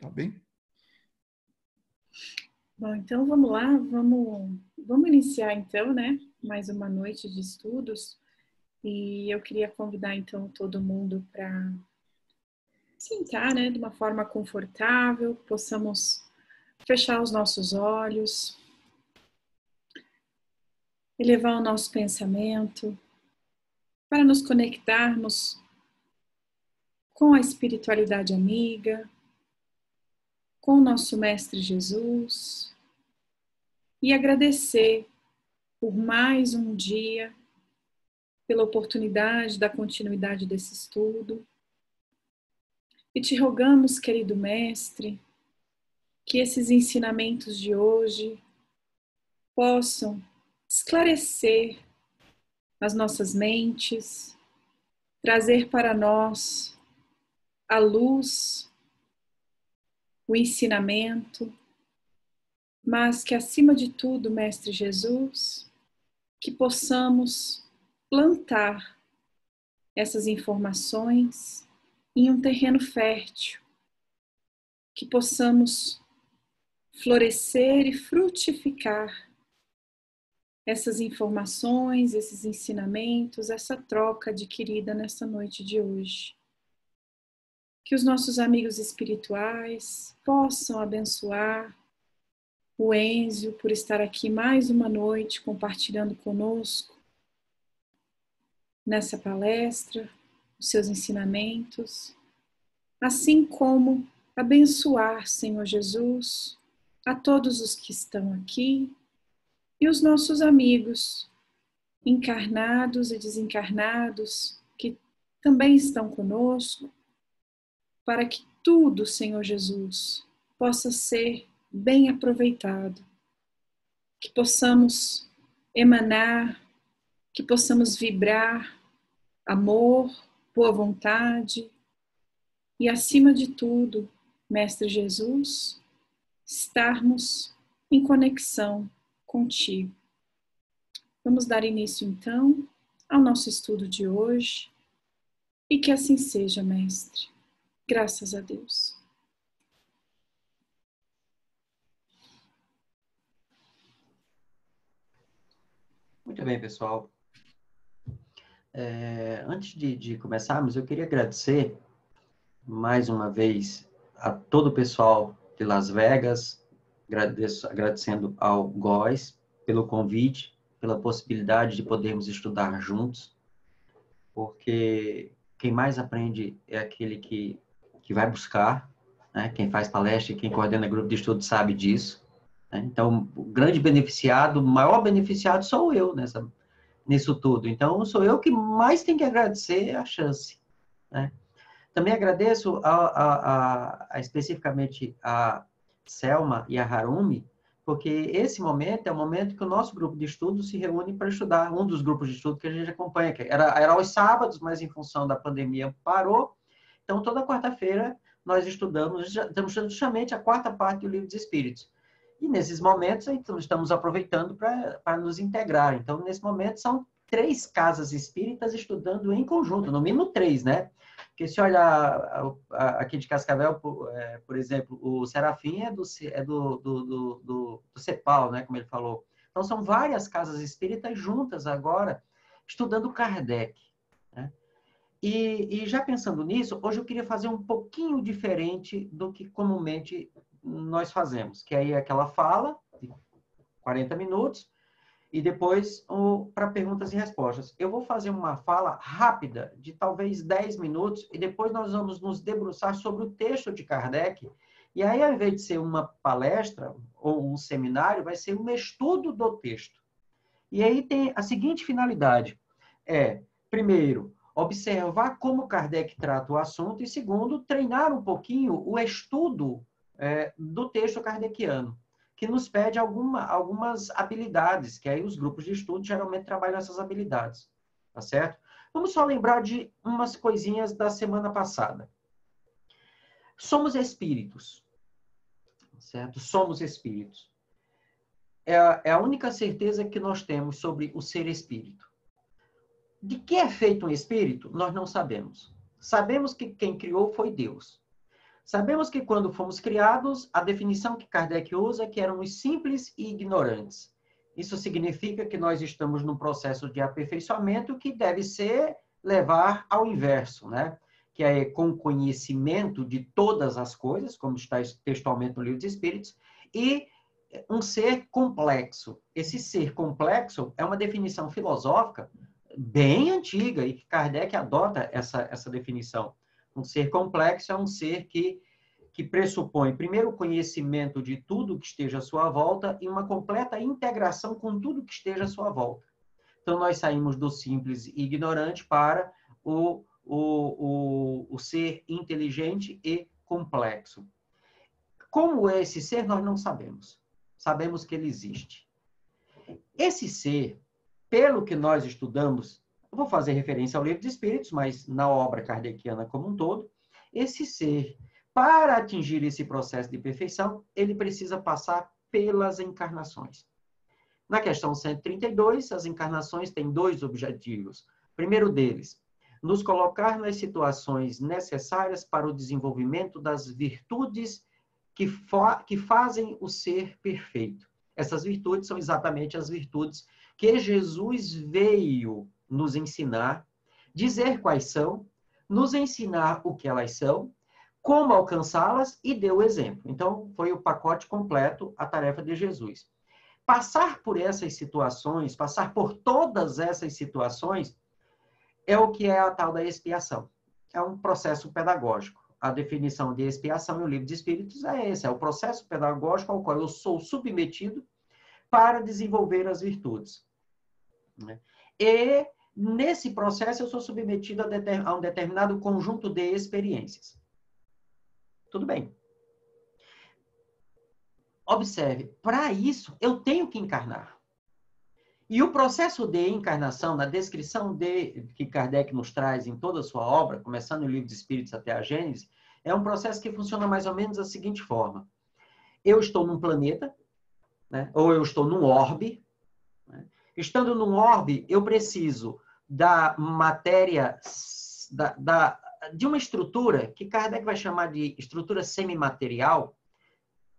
Tá bem? Bom, então vamos lá, vamos iniciar então, né? Mais uma noite de estudos. E eu queria convidar então todo mundo para sentar, né, de uma forma confortável, possamos fechar os nossos olhos, elevar o nosso pensamento para nos conectarmos com a espiritualidade amiga, com o nosso Mestre Jesus e agradecer por mais um dia, pela oportunidade da continuidade desse estudo. E te rogamos, querido Mestre, que esses ensinamentos de hoje possam esclarecer as nossas mentes, trazer para nós a luz, o ensinamento, mas que acima de tudo, Mestre Jesus, que possamos plantar essas informações em um terreno fértil, que possamos florescer e frutificar essas informações, esses ensinamentos, essa troca adquirida nessa noite de hoje. Que os nossos amigos espirituais possam abençoar o Enzio por estar aqui mais uma noite compartilhando conosco nessa palestra, os seus ensinamentos, assim como abençoar, Senhor Jesus, a todos os que estão aqui e os nossos amigos encarnados e desencarnados que também estão conosco, para que tudo, Senhor Jesus, possa ser bem aproveitado, que possamos emanar, que possamos vibrar amor, boa vontade e, acima de tudo, Mestre Jesus, estarmos em conexão contigo. Vamos dar início, então, ao nosso estudo de hoje e que assim seja, Mestre. Graças a Deus. Muito bem, pessoal. Antes de começarmos, eu queria agradecer mais uma vez a todo o pessoal de Las Vegas, agradecendo ao Góes pelo convite, pela possibilidade de podermos estudar juntos, porque quem mais aprende é aquele que vai buscar, né? Quem faz palestra e quem coordena grupo de estudo sabe disso, né? Então, o grande beneficiado, o maior beneficiado sou eu nisso tudo. Então, sou eu que mais tenho que agradecer a chance, né? Também agradeço especificamente a Selma e a Harumi, porque esse momento é o momento que o nosso grupo de estudo se reúne para estudar, um dos grupos de estudo que a gente acompanha, que era aos sábados, mas em função da pandemia parou. Então, toda quarta-feira nós estamos justamente a quarta parte do Livro dos Espíritos. E nesses momentos, então, estamos aproveitando para nos integrar. Então, nesse momento, são 3 casas espíritas estudando em conjunto, no mínimo 3, né? Porque se olhar aqui de Cascavel, por exemplo, o Serafim é do CEPAL, né, como ele falou. Então, são várias casas espíritas juntas agora, estudando Kardec, né? E já pensando nisso, hoje eu queria fazer um pouquinho diferente do que comumente nós fazemos, que aí é aquela fala de 40 minutos, e depois para perguntas e respostas. Eu vou fazer uma fala rápida, de talvez 10 minutos, e depois nós vamos nos debruçar sobre o texto de Kardec. E aí, ao invés de ser uma palestra ou um seminário, vai ser um estudo do texto. E aí tem a seguinte finalidade: primeiro, observar como Kardec trata o assunto, e segundo, treinar um pouquinho o estudo do texto kardeciano, que nos pede algumas habilidades, que aí os grupos de estudo geralmente trabalham essas habilidades, tá certo? Vamos só lembrar de umas coisinhas da semana passada. Somos espíritos, certo? Somos espíritos. É a única certeza que nós temos sobre o ser espírito. De que é feito um espírito, nós não sabemos. Sabemos que quem criou foi Deus. Sabemos que quando fomos criados, a definição que Kardec usa é que éramos simples e ignorantes. Isso significa que nós estamos num processo de aperfeiçoamento que deve ser levar ao inverso, né? Que é com conhecimento de todas as coisas, como está textualmente no Livro dos Espíritos, e um ser complexo. Esse ser complexo é uma definição filosófica bem antiga e que Kardec adota essa definição. Um ser complexo é um ser que pressupõe, primeiro, o conhecimento de tudo que esteja à sua volta e uma completa integração com tudo que esteja à sua volta. Então, nós saímos do simples e ignorante para o ser inteligente e complexo. Como é esse ser, nós não sabemos. Sabemos que ele existe. Esse ser, pelo que nós estudamos, eu vou fazer referência ao Livro dos Espíritos, mas na obra kardeciana como um todo, esse ser, para atingir esse processo de perfeição, ele precisa passar pelas encarnações. Na questão 132, as encarnações têm dois objetivos. O primeiro deles, nos colocar nas situações necessárias para o desenvolvimento das virtudes que fazem o ser perfeito. Essas virtudes são exatamente as virtudes que Jesus veio nos ensinar, dizer quais são, nos ensinar o que elas são, como alcançá-las e deu o exemplo. Então, foi o pacote completo, a tarefa de Jesus. Passar por essas situações, passar por todas essas situações, é o que é a tal da expiação. É um processo pedagógico. A definição de expiação no Livro dos Espíritos é esse, é o processo pedagógico ao qual eu sou submetido para desenvolver as virtudes. E, nesse processo, eu sou submetido a um determinado conjunto de experiências. Tudo bem. Observe, para isso, eu tenho que encarnar. E o processo de encarnação, na descrição que Kardec nos traz em toda a sua obra, começando no Livro dos Espíritos até a Gênese, é um processo que funciona mais ou menos da seguinte forma. Eu estou num planeta, né, ou eu estou num orbe. Né? Estando num orbe, eu preciso da matéria, de uma estrutura que Kardec vai chamar de estrutura semimaterial,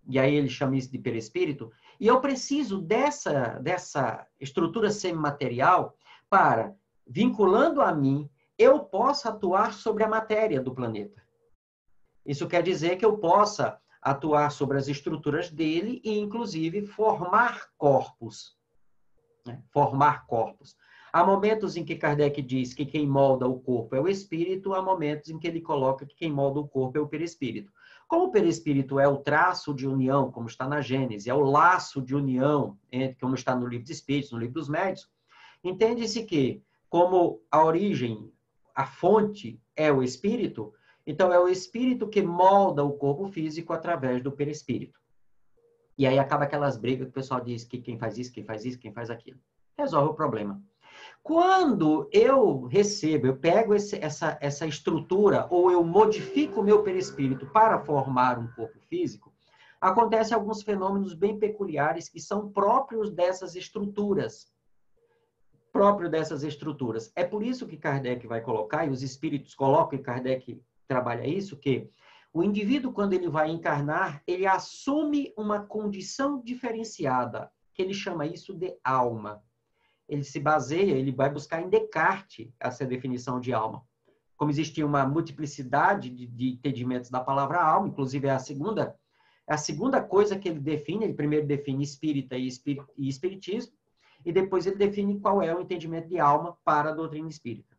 e aí ele chama isso de perispírito, e eu preciso dessa estrutura semimaterial para, vinculando a mim, eu possa atuar sobre a matéria do planeta. Isso quer dizer que eu possa atuar sobre as estruturas dele e, inclusive, formar corpos. Né? Formar corpos. Há momentos em que Kardec diz que quem molda o corpo é o espírito, há momentos em que ele coloca que quem molda o corpo é o perispírito. Como o perispírito é o traço de união, como está na Gênese, é o laço de união, como está no Livro dos Espíritos, no Livro dos Médiuns, entende-se que, como a origem, a fonte é o espírito, então é o espírito que molda o corpo físico através do perispírito. E aí acaba aquelas brigas que o pessoal diz que quem faz isso, quem faz isso, quem faz aquilo. Resolve o problema. Quando eu recebo, eu pego essa estrutura, ou eu modifico o meu perispírito para formar um corpo físico, acontecem alguns fenômenos bem peculiares que são próprios dessas estruturas. É por isso que Kardec vai colocar, e os espíritos colocam, e Kardec trabalha isso, que o indivíduo, quando ele vai encarnar, ele assume uma condição diferenciada, que ele chama isso de alma. Ele se baseia, ele vai buscar em Descartes essa definição de alma. Como existia uma multiplicidade de entendimentos da palavra alma, inclusive é a segunda coisa que ele define. Ele primeiro define espírita e espiritismo, e depois ele define qual é o entendimento de alma para a doutrina espírita.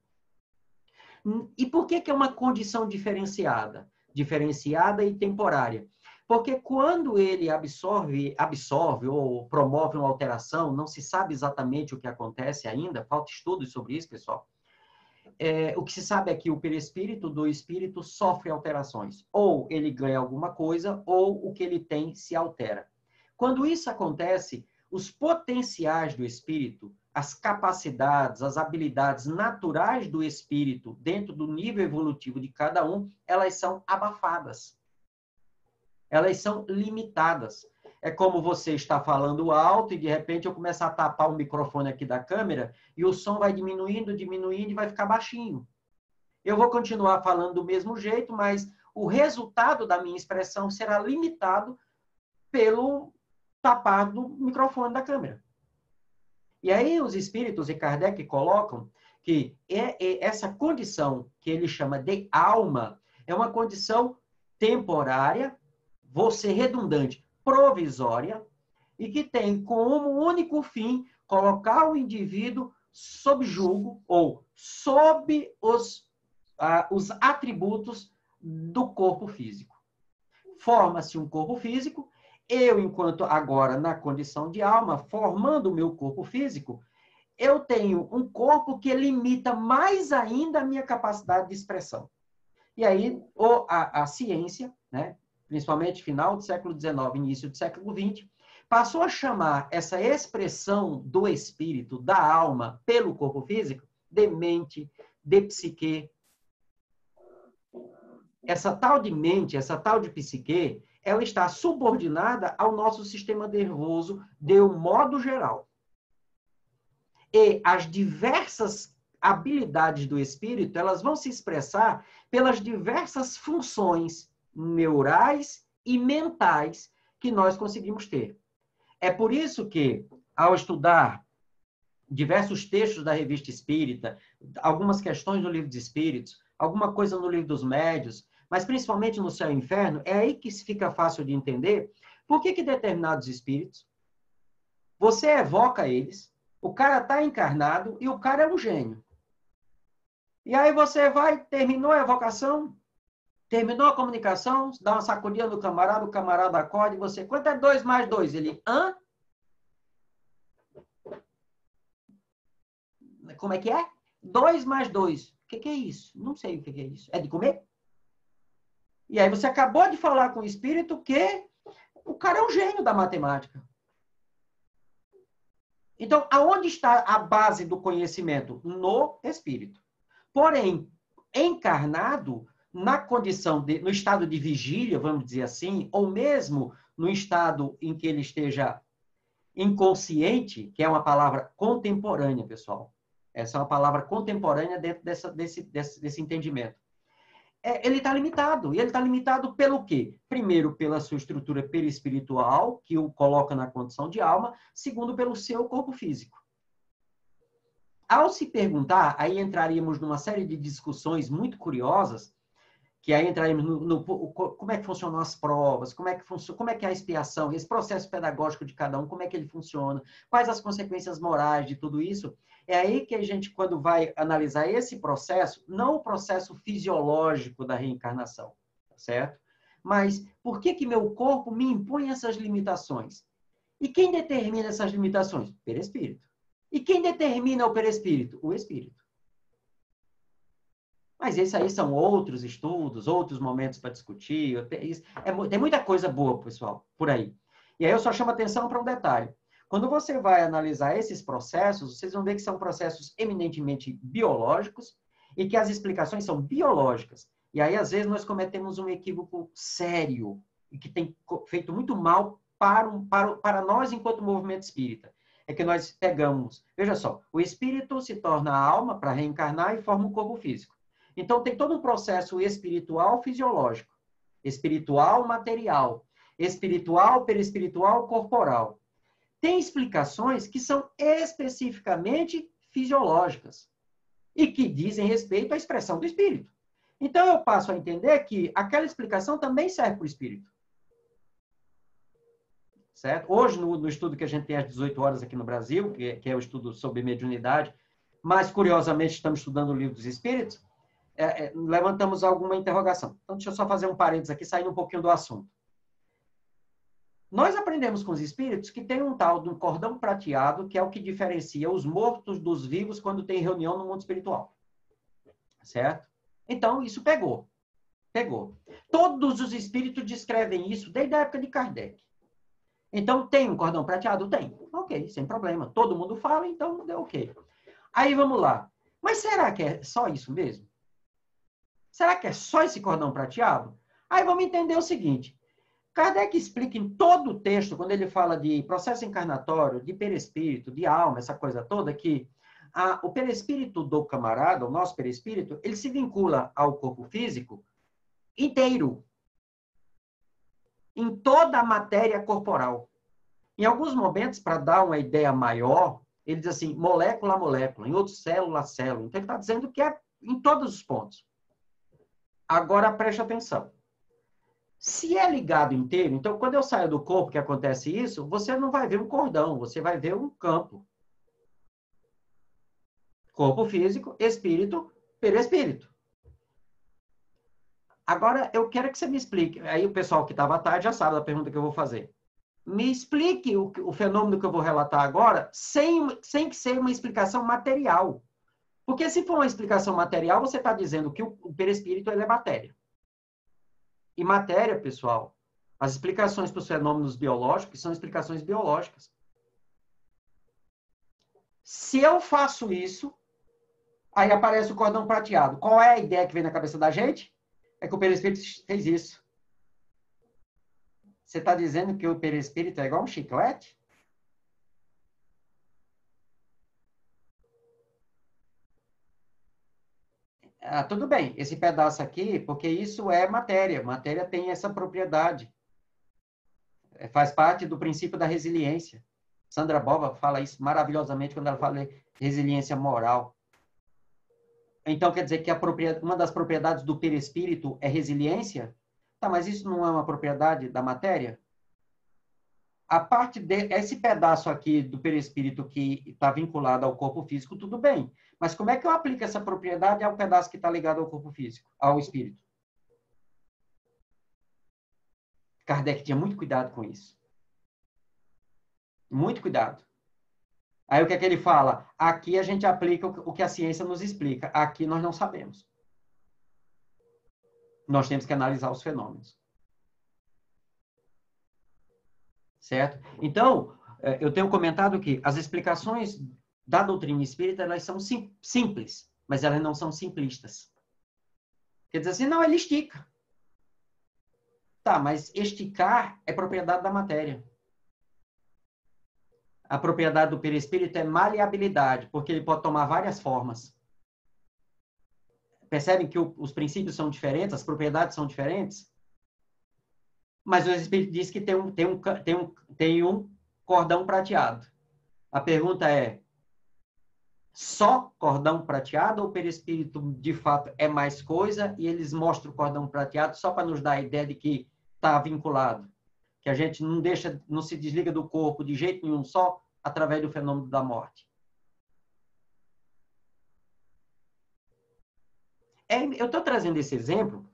E por que é uma condição diferenciada? Diferenciada e temporária. Porque quando ele absorve ou promove uma alteração, não se sabe exatamente o que acontece ainda, falta estudos sobre isso, pessoal. O que se sabe é que o perispírito do espírito sofre alterações. Ou ele ganha alguma coisa, ou o que ele tem se altera. Quando isso acontece, os potenciais do espírito, as capacidades, as habilidades naturais do espírito, dentro do nível evolutivo de cada um, elas são abafadas. Elas são limitadas. É como você está falando alto e, de repente, eu começo a tapar o microfone aqui da câmera e o som vai diminuindo e vai ficar baixinho. Eu vou continuar falando do mesmo jeito, mas o resultado da minha expressão será limitado pelo tapar do microfone da câmera. E aí os espíritos e Kardec colocam que essa condição que ele chama de alma é uma condição temporária, vou ser redundante, provisória, e que tem como único fim colocar o indivíduo sob julgo ou sob os atributos do corpo físico. Forma-se um corpo físico, eu, enquanto agora na condição de alma, formando o meu corpo físico, eu tenho um corpo que limita mais ainda a minha capacidade de expressão. E aí a ciência, né, principalmente final do século XIX, início do século XX, passou a chamar essa expressão do espírito, da alma, pelo corpo físico, de mente, de psique. Essa tal de mente, essa tal de psique, ela está subordinada ao nosso sistema nervoso de um modo geral. E as diversas habilidades do espírito, elas vão se expressar pelas diversas funções neurais e mentais que nós conseguimos ter. É por isso que, ao estudar diversos textos da Revista Espírita, algumas questões no Livro dos Espíritos, alguma coisa no Livro dos Médiuns, mas principalmente no Céu e Inferno, é aí que fica fácil de entender por que determinados espíritos, você evoca eles, o cara está encarnado e o cara é um gênio. E aí você vai, terminou a evocação, terminou a comunicação, dá uma sacudida no camarada, o camarada acorda e você, quanto é 2 mais 2? Ele, hã? Como é que é? 2 mais 2. O que é isso? Não sei o que é isso. É de comer? E aí você acabou de falar com o espírito que o cara é um gênio da matemática. Então, aonde está a base do conhecimento? No espírito. Porém, encarnado, na condição no estado de vigília, vamos dizer assim, ou mesmo no estado em que ele esteja inconsciente, que é uma palavra contemporânea, pessoal. Essa é uma palavra contemporânea dentro desse entendimento. Ele está limitado. E ele está limitado pelo quê? Primeiro, pela sua estrutura perispiritual, que o coloca na condição de alma. Segundo, pelo seu corpo físico. Ao se perguntar, aí entraríamos numa série de discussões muito curiosas, que aí entraríamos como é que funcionam as provas, como é que é a expiação, esse processo pedagógico de cada um, como é que ele funciona, quais as consequências morais de tudo isso. É aí que a gente, quando vai analisar esse processo, não o processo fisiológico da reencarnação, certo? Mas por que meu corpo me impõe essas limitações? E quem determina essas limitações? O perispírito. E quem determina o perispírito? O espírito. Mas esses aí são outros estudos, outros momentos para discutir. Tem muita coisa boa, pessoal, por aí. E aí eu só chamo atenção para um detalhe. Quando você vai analisar esses processos, vocês vão ver que são processos eminentemente biológicos e que as explicações são biológicas. E aí, às vezes, nós cometemos um equívoco sério e que tem feito muito mal para nós enquanto movimento espírita. É que nós pegamos... Veja só, o espírito se torna a alma para reencarnar e forma um corpo físico. Então, tem todo um processo espiritual fisiológico, espiritual material, espiritual perispiritual corporal. Tem explicações que são especificamente fisiológicas e que dizem respeito à expressão do espírito. Então, eu passo a entender que aquela explicação também serve para o espírito. Certo? Hoje, no estudo que a gente tem às 18 horas aqui no Brasil, que é o estudo sobre mediunidade, mas, curiosamente, estamos estudando o Livro dos Espíritos, levantamos alguma interrogação. Então, deixa eu só fazer um parênteses aqui, saindo um pouquinho do assunto. Nós aprendemos com os espíritos que tem um tal de um cordão prateado, que é o que diferencia os mortos dos vivos quando tem reunião no mundo espiritual. Certo? Então, isso pegou. Pegou. Todos os espíritos descrevem isso desde a época de Kardec. Então, tem um cordão prateado? Tem. Ok, sem problema. Todo mundo fala, então deu ok. Aí, vamos lá. Mas será que é só isso mesmo? Será que é só esse cordão prateado? Aí vamos entender o seguinte. Kardec explica em todo o texto, quando ele fala de processo encarnatório, de perispírito, de alma, essa coisa toda, que o perispírito do camarada, o nosso perispírito, ele se vincula ao corpo físico inteiro, em toda a matéria corporal. Em alguns momentos, para dar uma ideia maior, ele diz assim, molécula a molécula, em outros, célula a célula. Então, ele está dizendo que é em todos os pontos. Agora, preste atenção. Se é ligado inteiro, então, quando eu saio do corpo que acontece isso, você não vai ver um cordão, você vai ver um campo. Corpo físico, espírito, perispírito. Agora, eu quero que você me explique. Aí o pessoal que estava à tarde já sabe da pergunta que eu vou fazer. Me explique o fenômeno que eu vou relatar agora sem que seja uma explicação material. Porque se for uma explicação material, você está dizendo que o perispírito ele é matéria. E matéria, pessoal, as explicações para os fenômenos biológicos são explicações biológicas. Se eu faço isso, aí aparece o cordão prateado. Qual é a ideia que vem na cabeça da gente? É que o perispírito fez isso. Você está dizendo que o perispírito é igual um chiclete? Ah, tudo bem, esse pedaço aqui, porque isso é matéria. Matéria tem essa propriedade. Faz parte do princípio da resiliência. Sandra Bova fala isso maravilhosamente quando ela fala de resiliência moral. Então, quer dizer que uma das propriedades do perispírito é resiliência? Tá, mas isso não é uma propriedade da matéria? A parte esse pedaço aqui do perispírito que está vinculado ao corpo físico, tudo bem. Mas como é que eu aplico essa propriedade ao pedaço que está ligado ao corpo físico, ao espírito? Kardec tinha muito cuidado com isso. Muito cuidado. Aí o que é que ele fala? Aqui a gente aplica o que a ciência nos explica. Aqui nós não sabemos. Nós temos que analisar os fenômenos. Certo? Então, eu tenho comentado que as explicações da doutrina espírita, elas são simples, mas elas não são simplistas. Quer dizer assim, não, ele estica. Tá, mas esticar é propriedade da matéria. A propriedade do perispírito é maleabilidade, porque ele pode tomar várias formas. Percebem que os princípios são diferentes, as propriedades são diferentes? Mas o Espírito diz que tem um cordão prateado. A pergunta é, só cordão prateado ou o perispírito, de fato, é mais coisa e eles mostram o cordão prateado só para nos dar a ideia de que está vinculado? Que a gente não se desliga do corpo de jeito nenhum, só através do fenômeno da morte. Eu estou trazendo esse exemplo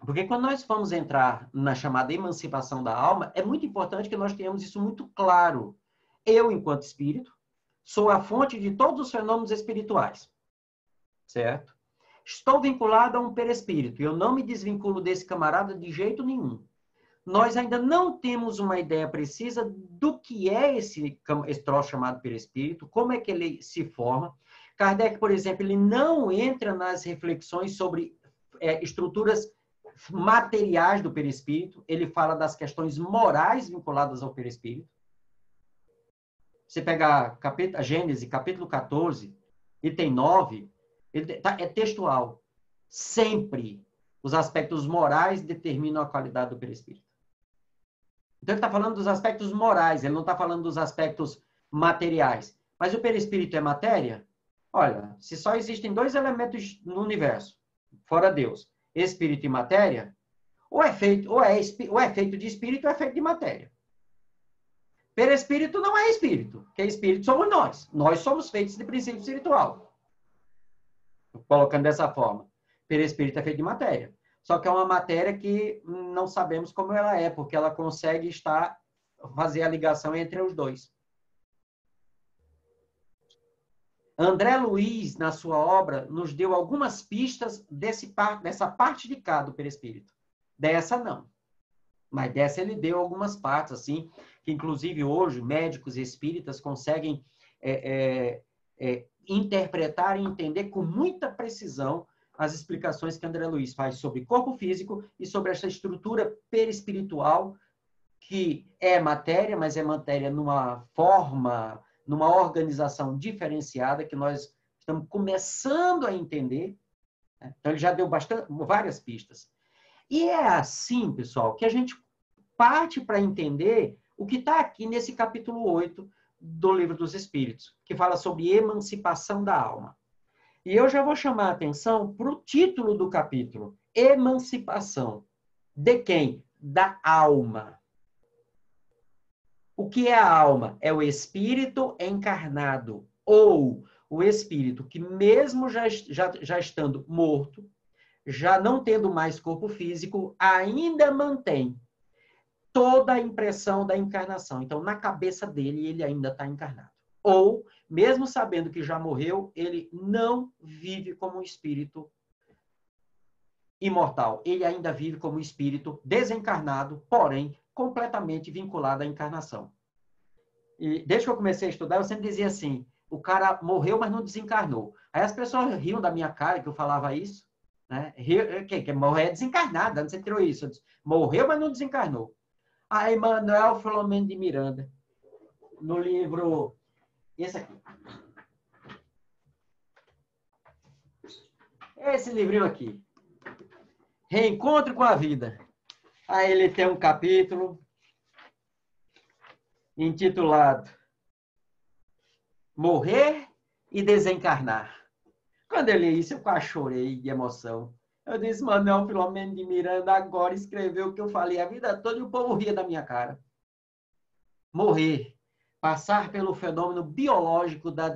porque quando nós vamos entrar na chamada emancipação da alma, é muito importante que nós tenhamos isso muito claro. Eu, enquanto espírito, sou a fonte de todos os fenômenos espirituais. Certo? Estou vinculado a um perispírito e eu não me desvinculo desse camarada de jeito nenhum. Nós ainda não temos uma ideia precisa do que é esse troço chamado perispírito, como é que ele se forma. Kardec, por exemplo, ele não entra nas reflexões sobre estruturas materiais do perispírito, ele fala das questões morais vinculadas ao perispírito. Você pegar a Gênesis, capítulo 14, item 9, é textual. Sempre os aspectos morais determinam a qualidade do perispírito. Então, ele está falando dos aspectos morais, ele não está falando dos aspectos materiais. Mas o perispírito é matéria? Olha, se só existem dois elementos no universo, fora Deus, espírito e matéria, ou é feito de espírito ou é feito de matéria. Perispírito não é espírito, porque espírito somos nós. Nós somos feitos de princípio espiritual. Colocando dessa forma. Perispírito é feito de matéria. Só que é uma matéria que não sabemos como ela é, porque ela consegue fazer a ligação entre os dois. André Luiz, na sua obra, nos deu algumas pistas dessa parte de cá do perispírito. Dessa, não. Mas dessa ele deu algumas partes, assim, que inclusive hoje médicos espíritas conseguem interpretar e entender com muita precisão as explicações que André Luiz faz sobre corpo físico e sobre essa estrutura perispiritual que é matéria, mas é matéria numa forma, numa organização diferenciada que nós estamos começando a entender. Então, ele já deu várias pistas. E é assim, pessoal, que a gente parte para entender o que está aqui nesse capítulo 8 do Livro dos Espíritos, que fala sobre emancipação da alma. E eu já vou chamar a atenção para o título do capítulo, emancipação. De quem? Da alma. O que é a alma? É o espírito encarnado, ou o espírito que mesmo já estando morto, já não tendo mais corpo físico, ainda mantém toda a impressão da encarnação. Então, na cabeça dele, ele ainda está encarnado. Ou, mesmo sabendo que já morreu, ele não vive como um espírito imortal. Ele ainda vive como um espírito desencarnado, porém, completamente vinculado à encarnação. E desde que eu comecei a estudar, eu sempre dizia assim, o cara morreu, mas não desencarnou. Aí as pessoas riam da minha cara que eu falava isso, né? Que morrer é desencarnado, onde você tirou isso? Disse, morreu, mas não desencarnou. Aí Manuel Filomeno de Miranda, no livro, esse aqui. Esse livrinho aqui. Reencontro com a vida. Aí ele tem um capítulo intitulado Morrer e Desencarnar. Quando eu li isso, eu quase chorei de emoção. Eu disse, Manuel Filomeno de Miranda agora escreveu o que eu falei a vida toda e o povo ria da minha cara. Morrer. Passar pelo fenômeno biológico da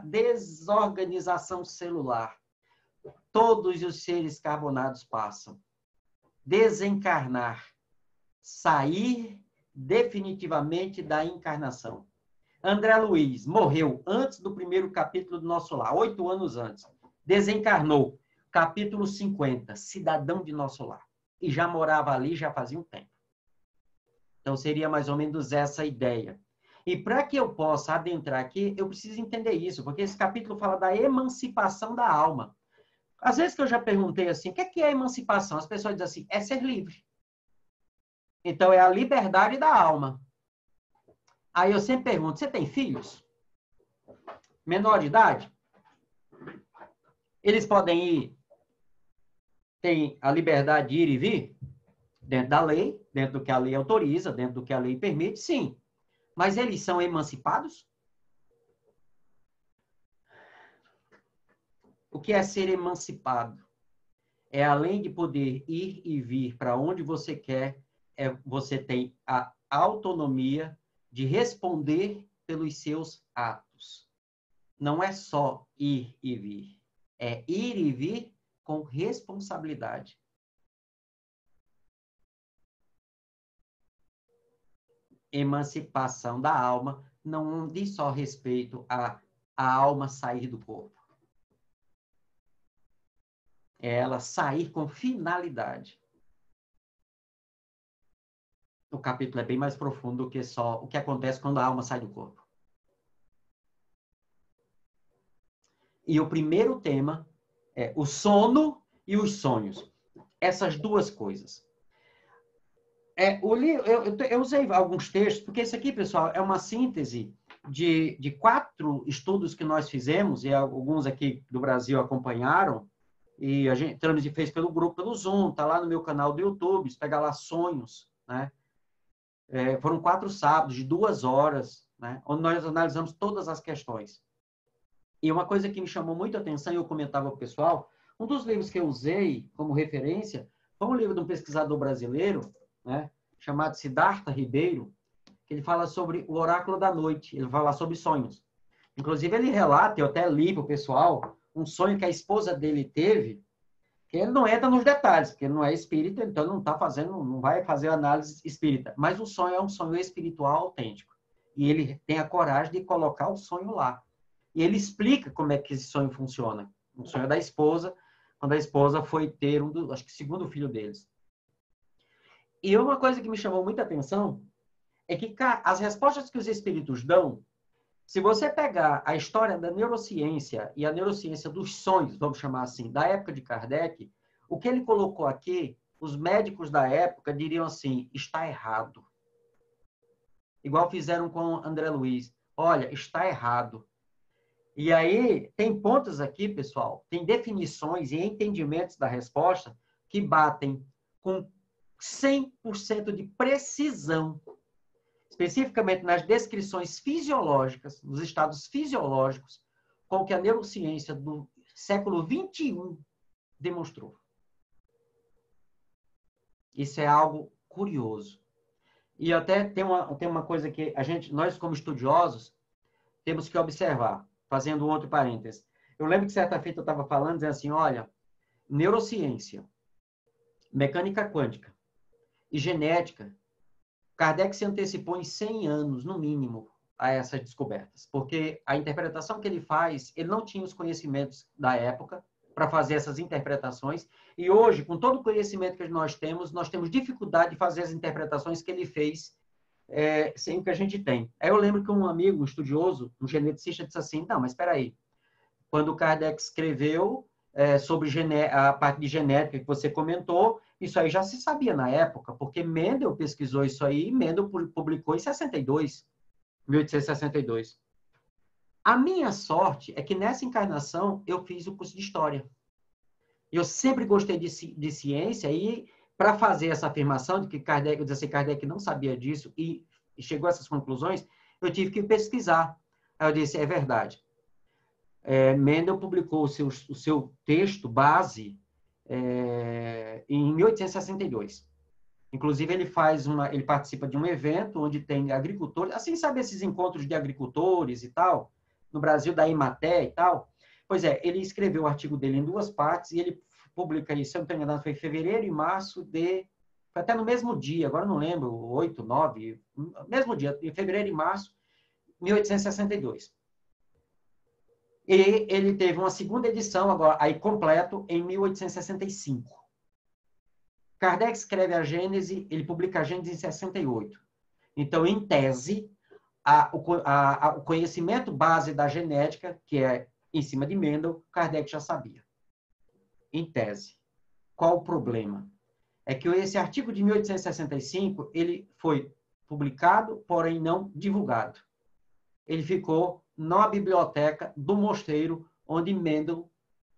desorganização celular. Todos os seres carbonados passam. Desencarnar. Sair definitivamente da encarnação. André Luiz morreu antes do primeiro capítulo do Nosso Lar, 8 anos antes. Desencarnou, capítulo 50, cidadão de Nosso Lar. E já morava ali, já fazia um tempo. Então, seria mais ou menos essa a ideia. E para que eu possa adentrar aqui, eu preciso entender isso, porque esse capítulo fala da emancipação da alma. Às vezes que eu já perguntei assim, o que é a emancipação? As pessoas dizem assim, é ser livre. Então, é a liberdade da alma. Aí eu sempre pergunto, você tem filhos? Menor de idade? Eles podem ir, têm a liberdade de ir e vir? Dentro da lei, dentro do que a lei autoriza, dentro do que a lei permite, sim. Mas eles são emancipados? O que é ser emancipado? É além de poder ir e vir para onde você quer, você tem a autonomia de responder pelos seus atos. Não é só ir e vir. É ir e vir com responsabilidade. Emancipação da alma não diz só respeito a alma sair do corpo. É ela sair com finalidade. O capítulo é bem mais profundo do que só o que acontece quando a alma sai do corpo. E o primeiro tema é o sono e os sonhos. Essas duas coisas. Eu usei alguns textos, porque esse aqui, pessoal, é uma síntese de 4 estudos que nós fizemos, e alguns aqui do Brasil acompanharam, e a gente fez pelo grupo, pelo Zoom, tá lá no meu canal do YouTube, se pegar lá sonhos, né? Foram 4 sábados de 2 horas, né? Onde nós analisamos todas as questões. E uma coisa que me chamou muito a atenção, e eu comentava para o pessoal, um dos livros que eu usei como referência foi um livro de um pesquisador brasileiro, né, chamado Siddhartha Ribeiro, que ele fala sobre o oráculo da noite, ele fala sobre sonhos. Inclusive, ele relata, eu até li para o pessoal, um sonho que a esposa dele teve, que ele não entra nos detalhes, porque ele não é espírita, então não vai fazer análise espírita. Mas o sonho é um sonho espiritual autêntico. E ele tem a coragem de colocar o sonho lá. E ele explica como é que esse sonho funciona. O sonho da esposa, quando a esposa foi ter acho que segundo filho deles. E uma coisa que me chamou muita atenção é que as respostas que os espíritos dão, se você pegar a história da neurociência e a neurociência dos sonhos, vamos chamar assim, da época de Kardec, o que ele colocou aqui, os médicos da época diriam assim, está errado. Igual fizeram com André Luiz. Olha, está errado. E aí, tem pontos aqui, pessoal, tem definições e entendimentos da resposta que batem com 100% de precisão, especificamente nas descrições fisiológicas, nos estados fisiológicos, com que a neurociência do século XXI demonstrou. Isso é algo curioso. E até tem uma coisa que nós como estudiosos, temos que observar, fazendo um outro parênteses. Eu lembro que certa feita eu estava falando, dizendo assim, olha, neurociência, mecânica quântica e genética, Kardec se antecipou em 100 anos, no mínimo, a essas descobertas. Porque a interpretação que ele faz, ele não tinha os conhecimentos da época para fazer essas interpretações. E hoje, com todo o conhecimento que nós temos dificuldade de fazer as interpretações que ele fez sem o que a gente tem. Aí eu lembro que um amigo, um estudioso, um geneticista, disse assim, não, mas espera aí. Quando o Kardec escreveu sobre a parte de genética que você comentou, isso aí já se sabia na época, porque Mendel pesquisou isso aí, e Mendel publicou em 1862. A minha sorte é que nessa encarnação eu fiz o curso de História. Eu sempre gostei de ciência e para fazer essa afirmação de que Kardec não sabia disso e chegou a essas conclusões, eu tive que pesquisar. Aí eu disse, é verdade. Mendel publicou o seu texto base em 1862. Inclusive, ele participa de um evento onde tem agricultores, assim, sabe esses encontros de agricultores e tal, no Brasil, da Imaté e tal? Pois é, ele escreveu o artigo dele em 2 partes e ele publica isso, se eu não estou enganado, foi em fevereiro e março foi até no mesmo dia, agora não lembro, 8, 9, mesmo dia, em fevereiro e março, 1862. E ele teve uma segunda edição, agora, aí completo, em 1865. Kardec escreve a Gênese, ele publica a Gênese em 68. Então, em tese, o conhecimento base da genética, que é em cima de Mendel, Kardec já sabia. Em tese. Qual o problema? É que esse artigo de 1865, ele foi publicado, porém não divulgado. Ele ficou na biblioteca do mosteiro onde Mendel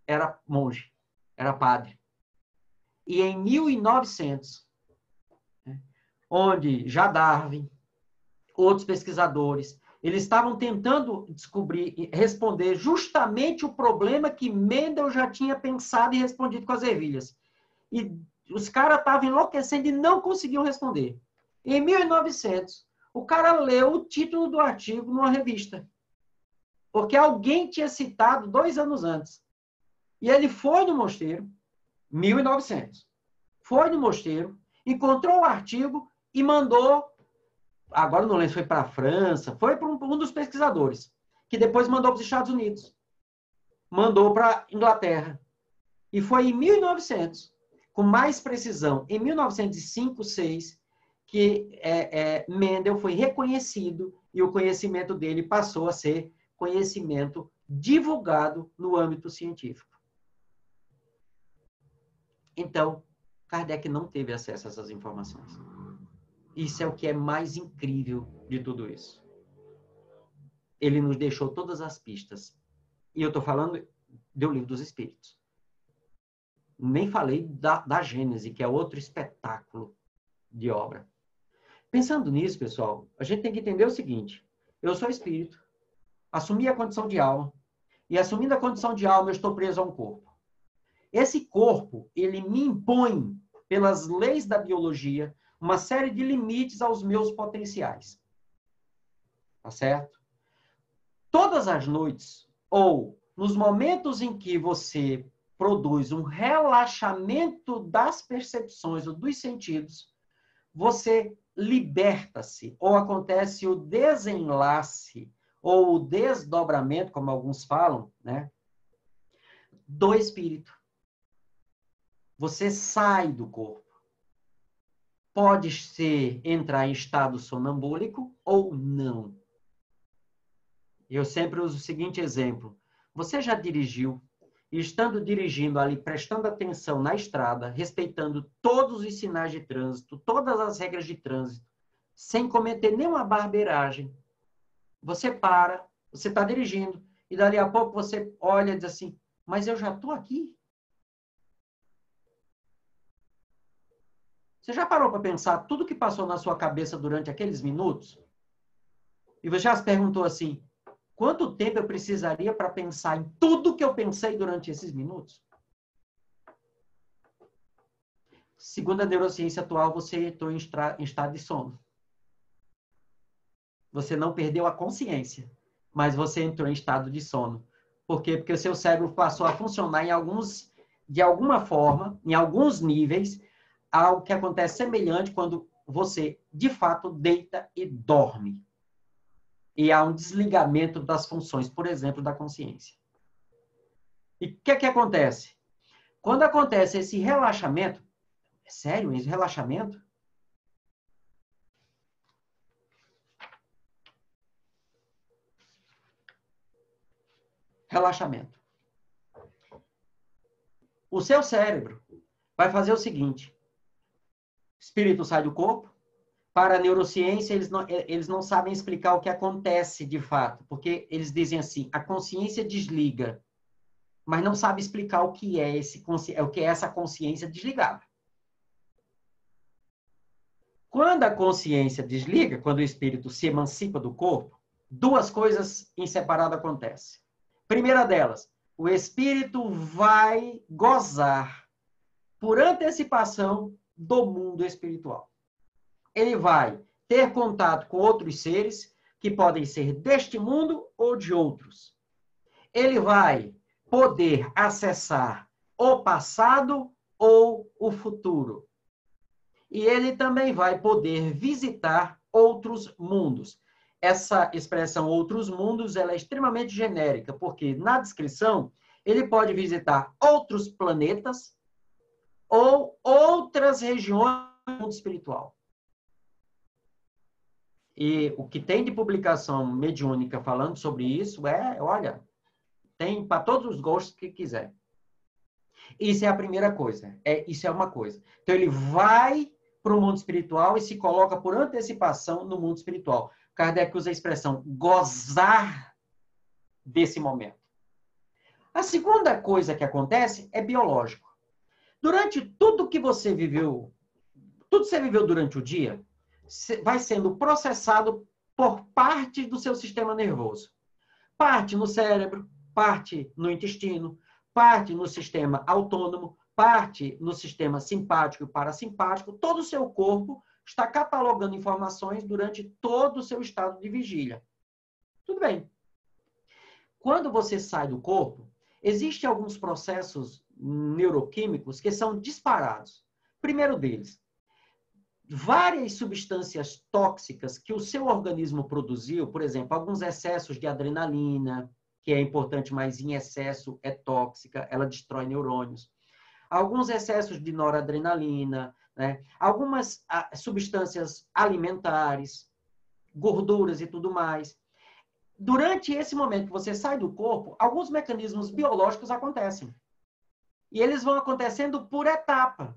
era monge, era padre. E em 1900, onde já Darwin, outros pesquisadores, eles estavam tentando responder justamente o problema que Mendel já tinha pensado e respondido com as ervilhas. E os caras estavam enlouquecendo e não conseguiam responder. Em 1900, o cara leu o título do artigo numa revista. Porque alguém tinha citado 2 anos antes. E ele foi no mosteiro, 1900. Foi no mosteiro, encontrou o artigo e mandou, agora não lembro se foi para a França, foi para um dos pesquisadores, que depois mandou para os Estados Unidos. Mandou para a Inglaterra. E foi em 1900, com mais precisão, em 1905, 6, que Mendel foi reconhecido e o conhecimento dele passou a ser conhecimento divulgado no âmbito científico. Então, Kardec não teve acesso a essas informações. Isso é o que é mais incrível de tudo isso. Ele nos deixou todas as pistas. E eu estou falando do Livro dos Espíritos. Nem falei da Gênese, que é outro espetáculo de obra. Pensando nisso, pessoal, a gente tem que entender o seguinte. Eu sou espírito. Assumi a condição de alma. E assumindo a condição de alma, eu estou preso a um corpo. Esse corpo, ele me impõe, pelas leis da biologia, uma série de limites aos meus potenciais. Tá certo? Todas as noites, ou nos momentos em que você produz um relaxamento das percepções ou dos sentidos, você liberta-se, ou acontece o desenlace, ou o desdobramento, como alguns falam, né, do espírito. Você sai do corpo. Pode entrar em estado sonambúlico ou não. Eu sempre uso o seguinte exemplo. Você já dirigiu, e estando dirigindo ali, prestando atenção na estrada, respeitando todos os sinais de trânsito, todas as regras de trânsito, sem cometer nenhuma barbeiragem. Você para, você está dirigindo, e dali a pouco você olha e diz assim, mas eu já estou aqui. Você já parou para pensar tudo que passou na sua cabeça durante aqueles minutos? E você já se perguntou assim, quanto tempo eu precisaria para pensar em tudo que eu pensei durante esses minutos? Segundo a neurociência atual, você entrou em estado de sono. Você não perdeu a consciência, mas você entrou em estado de sono. Por quê? Porque o seu cérebro passou a funcionar de alguma forma, em alguns níveis, algo que acontece semelhante quando você, de fato, deita e dorme. E há um desligamento das funções, por exemplo, da consciência. E o que acontece? Quando acontece esse relaxamento, é sério esse relaxamento? Relaxamento. O seu cérebro vai fazer o seguinte: o espírito sai do corpo. Para a neurociência, eles não sabem explicar o que acontece de fato, porque eles dizem assim, a consciência desliga, mas não sabe explicar o que é essa consciência desligada. Quando a consciência desliga, quando o espírito se emancipa do corpo, duas coisas em separado acontecem. Primeira delas, o espírito vai gozar por antecipação do mundo espiritual. Ele vai ter contato com outros seres que podem ser deste mundo ou de outros. Ele vai poder acessar o passado ou o futuro. E ele também vai poder visitar outros mundos. Essa expressão outros mundos ela é extremamente genérica, porque na descrição ele pode visitar outros planetas ou outras regiões do mundo espiritual. E o que tem de publicação mediúnica falando sobre isso olha, tem para todos os gostos que quiser. Isso é a primeira coisa. Isso é uma coisa. Então, ele vai para o mundo espiritual e se coloca por antecipação no mundo espiritual. Kardec usa a expressão gozar desse momento. A segunda coisa que acontece é biológico. Durante tudo que você viveu, tudo que você viveu durante o dia, vai sendo processado por parte do seu sistema nervoso. Parte no cérebro, parte no intestino, parte no sistema autônomo, parte no sistema simpático e parasimpático. Todo o seu corpo está catalogando informações durante todo o seu estado de vigília. Tudo bem. Quando você sai do corpo, existem alguns processos neuroquímicos que são disparados. Primeiro deles, várias substâncias tóxicas que o seu organismo produziu, por exemplo, alguns excessos de adrenalina, que é importante, mas em excesso é tóxica, ela destrói neurônios. Alguns excessos de noradrenalina, né? Algumas substâncias alimentares, gorduras e tudo mais. Durante esse momento que você sai do corpo, alguns mecanismos biológicos acontecem. E eles vão acontecendo por etapa.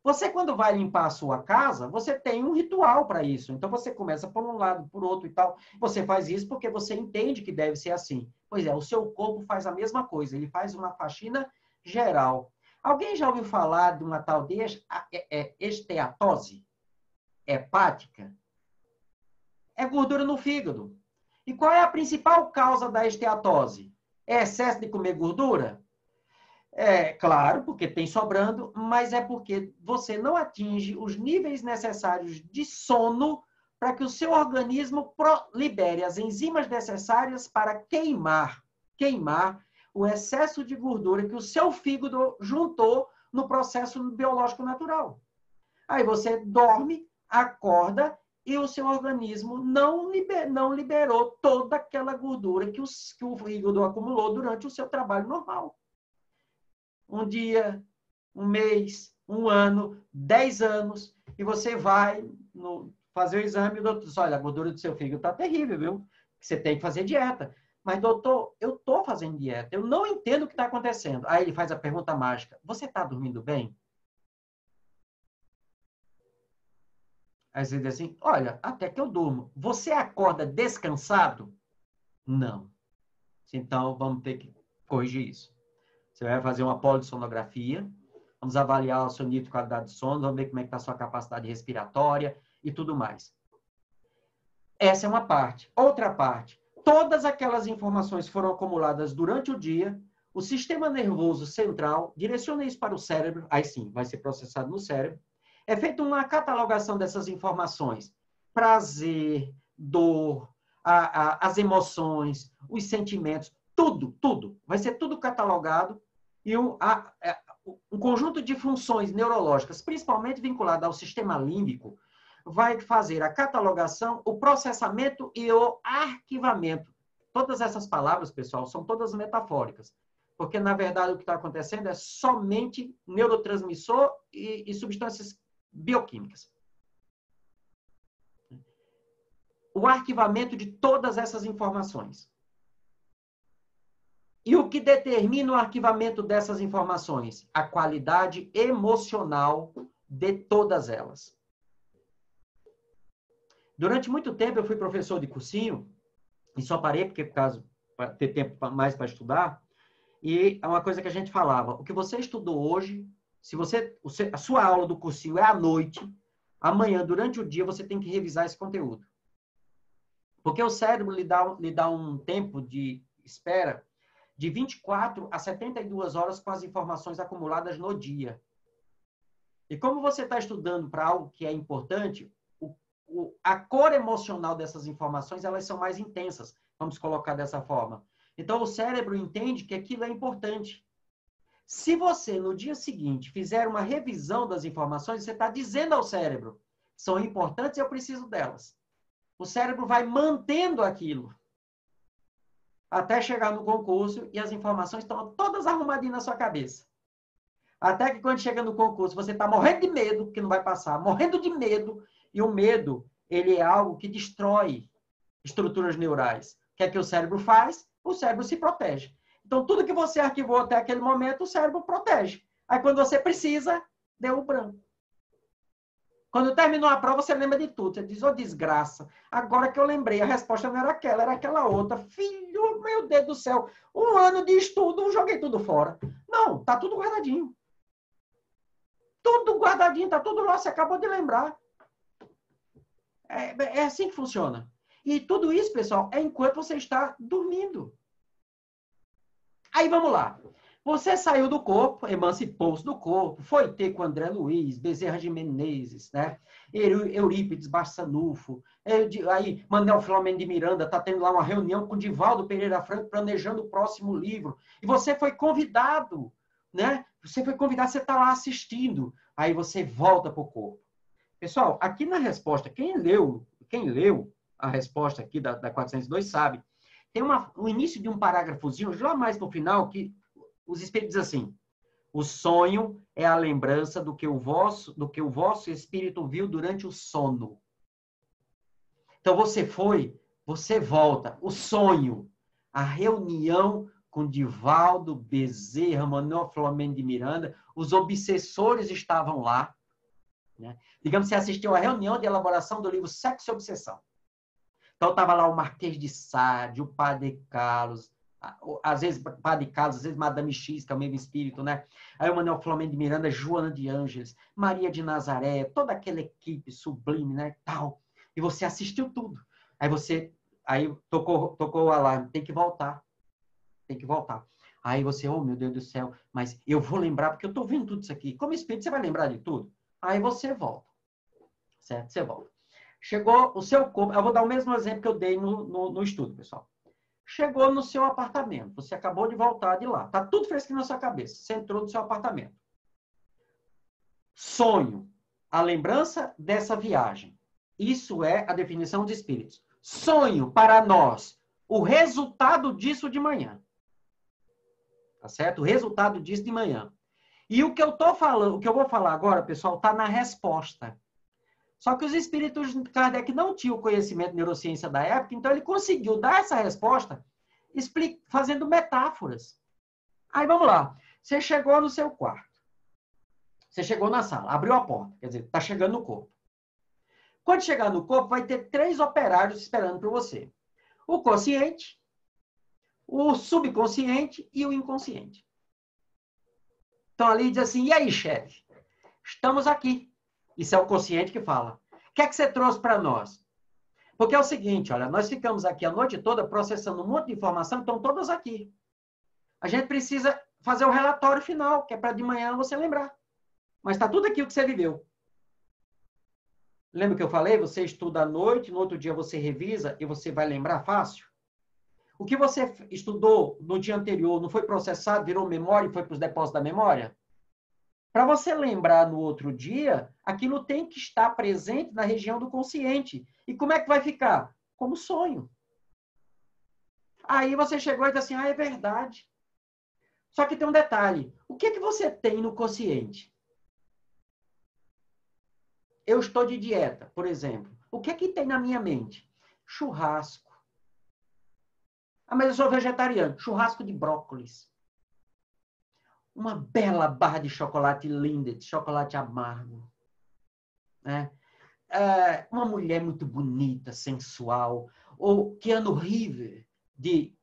Você, quando vai limpar a sua casa, você tem um ritual para isso. Então, você começa por um lado, por outro e tal. Você faz isso porque você entende que deve ser assim. Pois é, o seu corpo faz a mesma coisa. Ele faz uma faxina geral. Alguém já ouviu falar de uma tal de esteatose hepática? É gordura no fígado. E qual é a principal causa da esteatose? É excesso de comer gordura? É claro, porque tem sobrando, mas é porque você não atinge os níveis necessários de sono para que o seu organismo libere as enzimas necessárias para queimar o excesso de gordura que o seu fígado juntou no processo biológico natural. Aí você dorme, acorda e o seu organismo não liberou toda aquela gordura que o fígado acumulou durante o seu trabalho normal. Um dia, um mês, um ano, 10 anos, e você vai fazer o exame e o doutor diz, olha, a gordura do seu fígado está terrível, viu? Você tem que fazer dieta. Mas, doutor, eu estou fazendo dieta, eu não entendo o que está acontecendo. Aí ele faz a pergunta mágica, você está dormindo bem? Aí você diz assim, olha, até que eu durmo. Você acorda descansado? Não. Então, vamos ter que corrigir isso. Você vai fazer uma polissonografia, Vamos avaliar o seu nível de qualidade de sono, vamos ver como é que está a sua capacidade respiratória e tudo mais. Essa é uma parte. Outra parte, todas aquelas informações foram acumuladas durante o dia, o sistema nervoso central direciona isso para o cérebro, aí sim, vai ser processado no cérebro. É feita uma catalogação dessas informações. Prazer, dor, as emoções, os sentimentos, tudo. Vai ser tudo catalogado e um conjunto de funções neurológicas, principalmente vinculado ao sistema límbico, vai fazer a catalogação, o processamento e o arquivamento. Todas essas palavras, pessoal, são todas metafóricas. Porque, na verdade, o que está acontecendo é somente neurotransmissor e substâncias bioquímicas. O arquivamento de todas essas informações. E o que determina o arquivamento dessas informações? A qualidade emocional de todas elas. Durante muito tempo eu fui professor de cursinho, e só parei porque, por causa, para ter tempo mais para estudar, e é uma coisa que a gente falava, o que você estudou hoje, se a sua aula do cursinho é à noite, amanhã, durante o dia, você tem que revisar esse conteúdo. Porque o cérebro lhe dá um tempo de espera de 24 a 72 horas com as informações acumuladas no dia. E como você está estudando para algo que é importante, a cor emocional dessas informações, elas são mais intensas, vamos colocar dessa forma. Então, o cérebro entende que aquilo é importante. Se você, no dia seguinte, fizer uma revisão das informações, você está dizendo ao cérebro, são importantes e eu preciso delas. O cérebro vai mantendo aquilo até chegar no concurso e as informações estão todas arrumadinhas na sua cabeça. Até que quando chega no concurso, você está morrendo de medo, que não vai passar, morrendo de medo, e o medo, ele é algo que destrói estruturas neurais. O que é que o cérebro faz? O cérebro se protege. Então, tudo que você arquivou até aquele momento, o cérebro protege. Aí, quando você precisa, deu o branco. Quando terminou a prova, você lembra de tudo. Você diz, ô desgraça, agora que eu lembrei, a resposta não era aquela, era aquela outra. Filho, meu Deus do céu, 1 ano de estudo, joguei tudo fora. Não, tá tudo guardadinho. Tudo guardadinho, tá tudo lá, você acabou de lembrar. É assim que funciona. E tudo isso, pessoal, é enquanto você está dormindo. Aí vamos lá. Você saiu do corpo, emancipou-se do corpo, foi ter com André Luiz, Bezerra de Menezes, né? Eurípides Barçanufo, aí Manuel Filomeno de Miranda está tendo lá uma reunião com Divaldo Pereira Franco, planejando o próximo livro. E você foi convidado, né? Você foi convidado, você está lá assistindo. Aí você volta para o corpo. Pessoal, aqui na resposta, quem leu a resposta aqui da 402 sabe, tem o início de um parágrafozinho, lá mais no final, que os espíritos dizem assim, o sonho é a lembrança do que o vosso espírito viu durante o sono. Então, você volta, o sonho, a reunião com Divaldo, Bezerra, Manuel Filomeno de Miranda, os obsessores estavam lá, né? Digamos que você assistiu à reunião de elaboração do livro Sexo e Obsessão. Então, estava lá o Marquês de Sade, o Padre Carlos, às vezes Padre Carlos, às vezes Madame X, que é o mesmo espírito, né? Aí o Manuel Filomeno de Miranda, Joana de Ângeles, Maria de Nazaré, toda aquela equipe sublime, né? Tal. E você assistiu tudo. Aí tocou o alarme, tem que voltar. Tem que voltar. Aí você, oh meu Deus do céu, mas eu vou lembrar, porque eu estou vendo tudo isso aqui. Como espírito, você vai lembrar de tudo? Aí você volta. Certo? Você volta. Chegou o seu corpo, eu vou dar o mesmo exemplo que eu dei no estudo, pessoal. Chegou no seu apartamento, você acabou de voltar de lá, tá tudo fresquinho na sua cabeça, você entrou no seu apartamento. Sonho, a lembrança dessa viagem. Isso é a definição de espíritos. Sonho, para nós, o resultado disso de manhã. Tá certo? O resultado disso de manhã. E o que eu tô falando, o que eu vou falar agora, pessoal, tá na resposta. Só que os espíritos de Kardec não tinham o conhecimento de neurociência da época, então ele conseguiu dar essa resposta fazendo metáforas. Aí vamos lá. Você chegou no seu quarto. Você chegou na sala, abriu a porta, quer dizer, está chegando no corpo. Quando chegar no corpo, vai ter 3 operários esperando por você. O consciente, o subconsciente e o inconsciente. estão ali e dizem assim, e aí, chefe? Estamos aqui. Isso é o consciente que fala. O que é que você trouxe para nós? Porque é o seguinte, olha, nós ficamos aqui a noite toda processando um monte de informação, estão todas aqui. A gente precisa fazer o relatório final, que é para de manhã você lembrar. Mas está tudo aqui o que você viveu. Lembra que eu falei? Você estuda à noite, no outro dia você revisa e você vai lembrar fácil? O que você estudou no dia anterior não foi processado, virou memória e foi para os depósitos da memória? Para você lembrar no outro dia, aquilo tem que estar presente na região do consciente. E como é que vai ficar? Como sonho. Aí você chegou e disse assim, é verdade. Só que tem um detalhe. O que você tem no consciente? Eu estou de dieta, por exemplo. O que tem na minha mente? Churrasco. Ah, mas eu sou vegetariano. Churrasco de brócolis. Uma bela barra de chocolate linda, de chocolate amargo. Né? Uma mulher muito bonita, sensual. Ou Keanu Reeves, de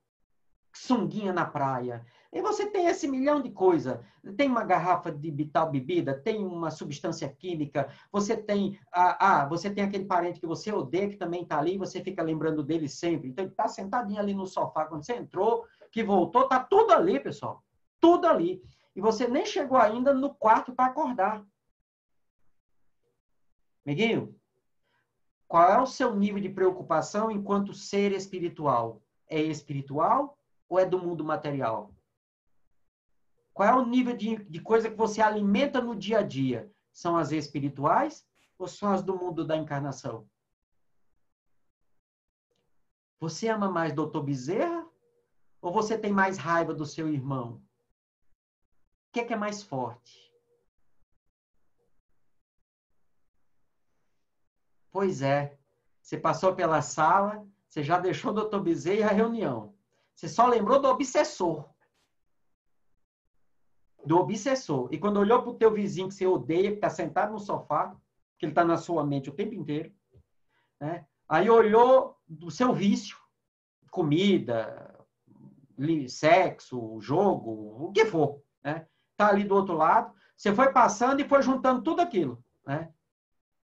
sunguinha na praia. E você tem esse milhão de coisas. Tem uma garrafa de tal bebida, tem uma substância química, você tem você tem aquele parente que você odeia, que também está ali, e você fica lembrando dele sempre. Então, ele está sentadinho ali no sofá, quando você entrou, que voltou, está tudo ali, pessoal. Tudo ali. E você nem chegou ainda no quarto para acordar. Amiguinho, qual é o seu nível de preocupação enquanto ser espiritual? É espiritual ou é do mundo material? Qual é o nível de coisa que você alimenta no dia a dia? São as espirituais ou são as do mundo da encarnação? Você ama mais Dr. Bezerra ou você tem mais raiva do seu irmão? O que é mais forte? Pois é. Você passou pela sala, você já deixou o Dr. Bezerra e a reunião. Você só lembrou do obsessor. Do obsessor. E quando olhou para o teu vizinho que você odeia, que está sentado no sofá, que ele está na sua mente o tempo inteiro, né? Aí olhou do seu vício, comida, sexo, jogo, o que for, né? Tá ali do outro lado, você foi passando e foi juntando tudo aquilo, né?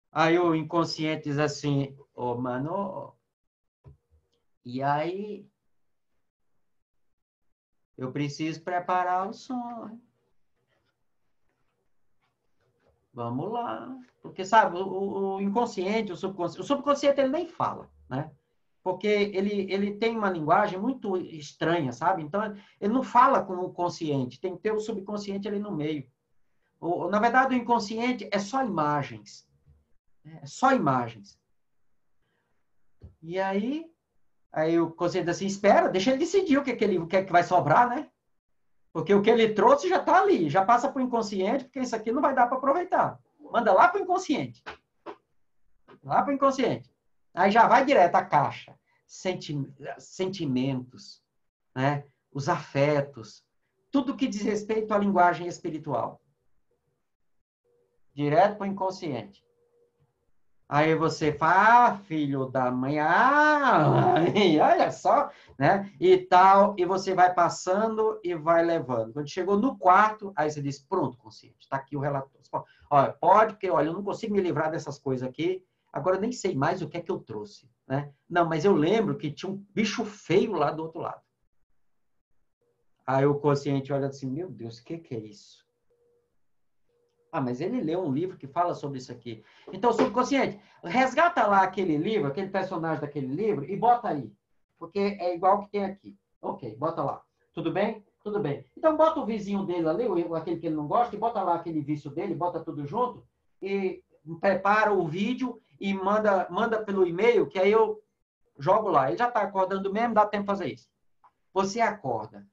Aí o inconsciente diz assim, ô, mano, e aí eu preciso preparar o sonho. Vamos lá. Porque, sabe, o inconsciente, o subconsciente ele nem fala, né? Porque ele tem uma linguagem muito estranha, sabe? Então, ele não fala com o consciente, tem que ter o subconsciente ali no meio. Na verdade, o inconsciente é só imagens. É só imagens. E aí o consciente diz assim, espera, deixa ele decidir o que é que vai sobrar, né? Porque o que ele trouxe já está ali, já passa para o inconsciente, porque isso aqui não vai dar para aproveitar. Manda lá para o inconsciente. Lá para o inconsciente. Aí já vai direto à caixa. Sentimentos, né? Os afetos, tudo que diz respeito à linguagem espiritual. Direto para o inconsciente. Aí você fala, filho da mãe, olha só, né? E tal, e você vai passando e vai levando. Quando chegou no quarto, aí você diz, pronto, consciente, está aqui o relatório. Olha, pode, porque, olha, eu não consigo me livrar dessas coisas aqui, agora eu nem sei mais o que é que eu trouxe, né? Não, mas eu lembro que tinha um bicho feio lá do outro lado. Aí o consciente olha assim, meu Deus, o que é isso? Ah, mas ele leu um livro que fala sobre isso aqui. Então, subconsciente, resgata lá aquele livro, aquele personagem daquele livro e bota aí. Porque é igual que tem aqui. Ok, bota lá. Tudo bem? Tudo bem. Então, bota o vizinho dele ali, aquele que ele não gosta, e bota lá aquele vício dele, bota tudo junto e prepara o vídeo e manda pelo e-mail, que aí eu jogo lá. Ele já está acordando mesmo, dá tempo de fazer isso. Você acorda.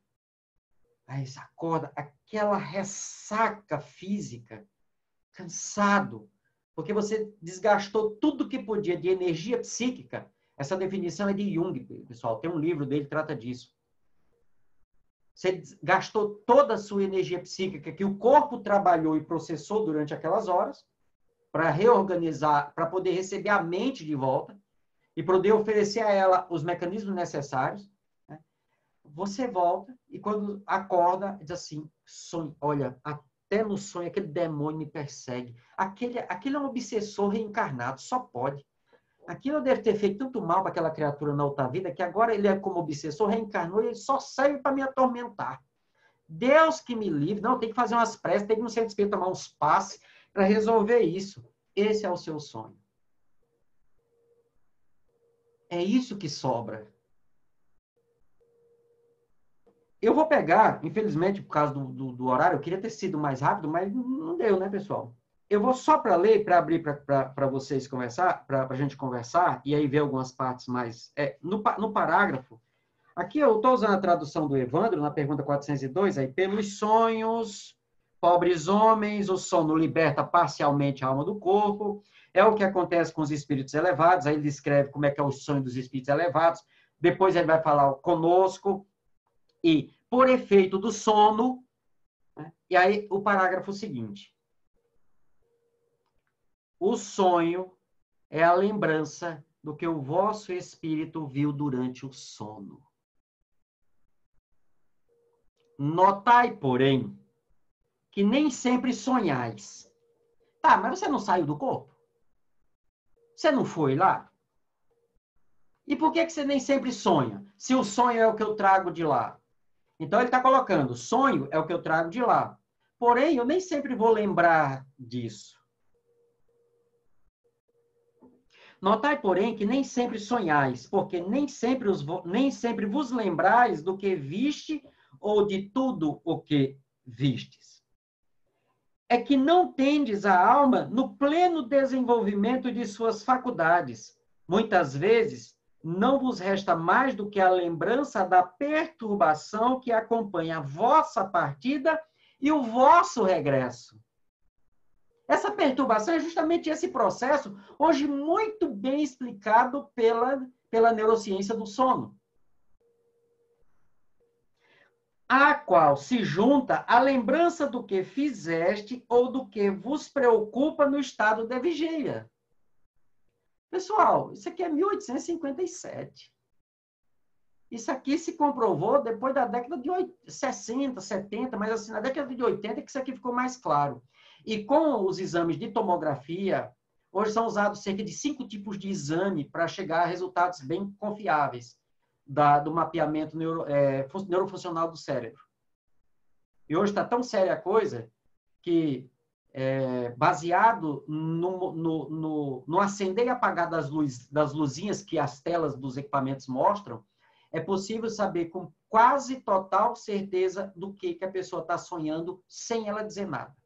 Aí você acorda, aquela ressaca física, cansado, porque você desgastou tudo que podia de energia psíquica. Essa definição é de Jung, pessoal. Tem um livro dele que trata disso. Você gastou toda a sua energia psíquica que o corpo trabalhou e processou durante aquelas horas para reorganizar, para poder receber a mente de volta e poder oferecer a ela os mecanismos necessários. Você volta e quando acorda, diz assim, sonho, olha, até no sonho, aquele demônio me persegue. Aquele é um obsessor reencarnado, só pode. Aquilo deve ter feito tanto mal para aquela criatura na outra vida, que agora ele é como obsessor, reencarnou e ele só serve para me atormentar. Deus que me livre. Não, tem que fazer umas preces, tem que ir no centro espírita tomar uns passes para resolver isso. Esse é o seu sonho. É isso que sobra. Eu vou pegar, infelizmente, por causa do horário, eu queria ter sido mais rápido, mas não deu, né, pessoal? Eu vou só para ler, para abrir para vocês conversar, para a gente conversar, e aí ver algumas partes mais... no parágrafo, aqui eu estou usando a tradução do Evandro, na pergunta 402, aí, pelos sonhos, pobres homens, o sono liberta parcialmente a alma do corpo, é o que acontece com os espíritos elevados, aí ele descreve como é que é o sonho dos espíritos elevados, depois ele vai falar conosco, e por efeito do sono, né? E aí o parágrafo seguinte. O sonho é a lembrança do que o vosso espírito viu durante o sono. Notai, porém, que nem sempre sonhais. Tá, mas você não saiu do corpo? Você não foi lá? E por que você nem sempre sonha? Se o sonho é o que eu trago de lá. Então, ele está colocando, sonho é o que eu trago de lá. Porém, eu nem sempre vou lembrar disso. Notai, porém, que nem sempre sonhais, porque nem sempre vos lembrais do que viste ou de tudo o que vistes. É que não tendes a alma no pleno desenvolvimento de suas faculdades. Muitas vezes, não vos resta mais do que a lembrança da perturbação que acompanha a vossa partida e o vosso regresso. Essa perturbação é justamente esse processo, hoje muito bem explicado pela neurociência do sono, a qual se junta a lembrança do que fizeste ou do que vos preocupa no estado de vigília. Pessoal, isso aqui é 1857. Isso aqui se comprovou depois da década de 60, 70, mas assim, na década de 80 é que isso aqui ficou mais claro. E com os exames de tomografia, hoje são usados cerca de 5 tipos de exame para chegar a resultados bem confiáveis do mapeamento neurofuncional do cérebro. E hoje está tão séria a coisa que, baseado no acender e apagar das luzinhas que as telas dos equipamentos mostram, é possível saber com quase total certeza do que a pessoa está sonhando sem ela dizer nada.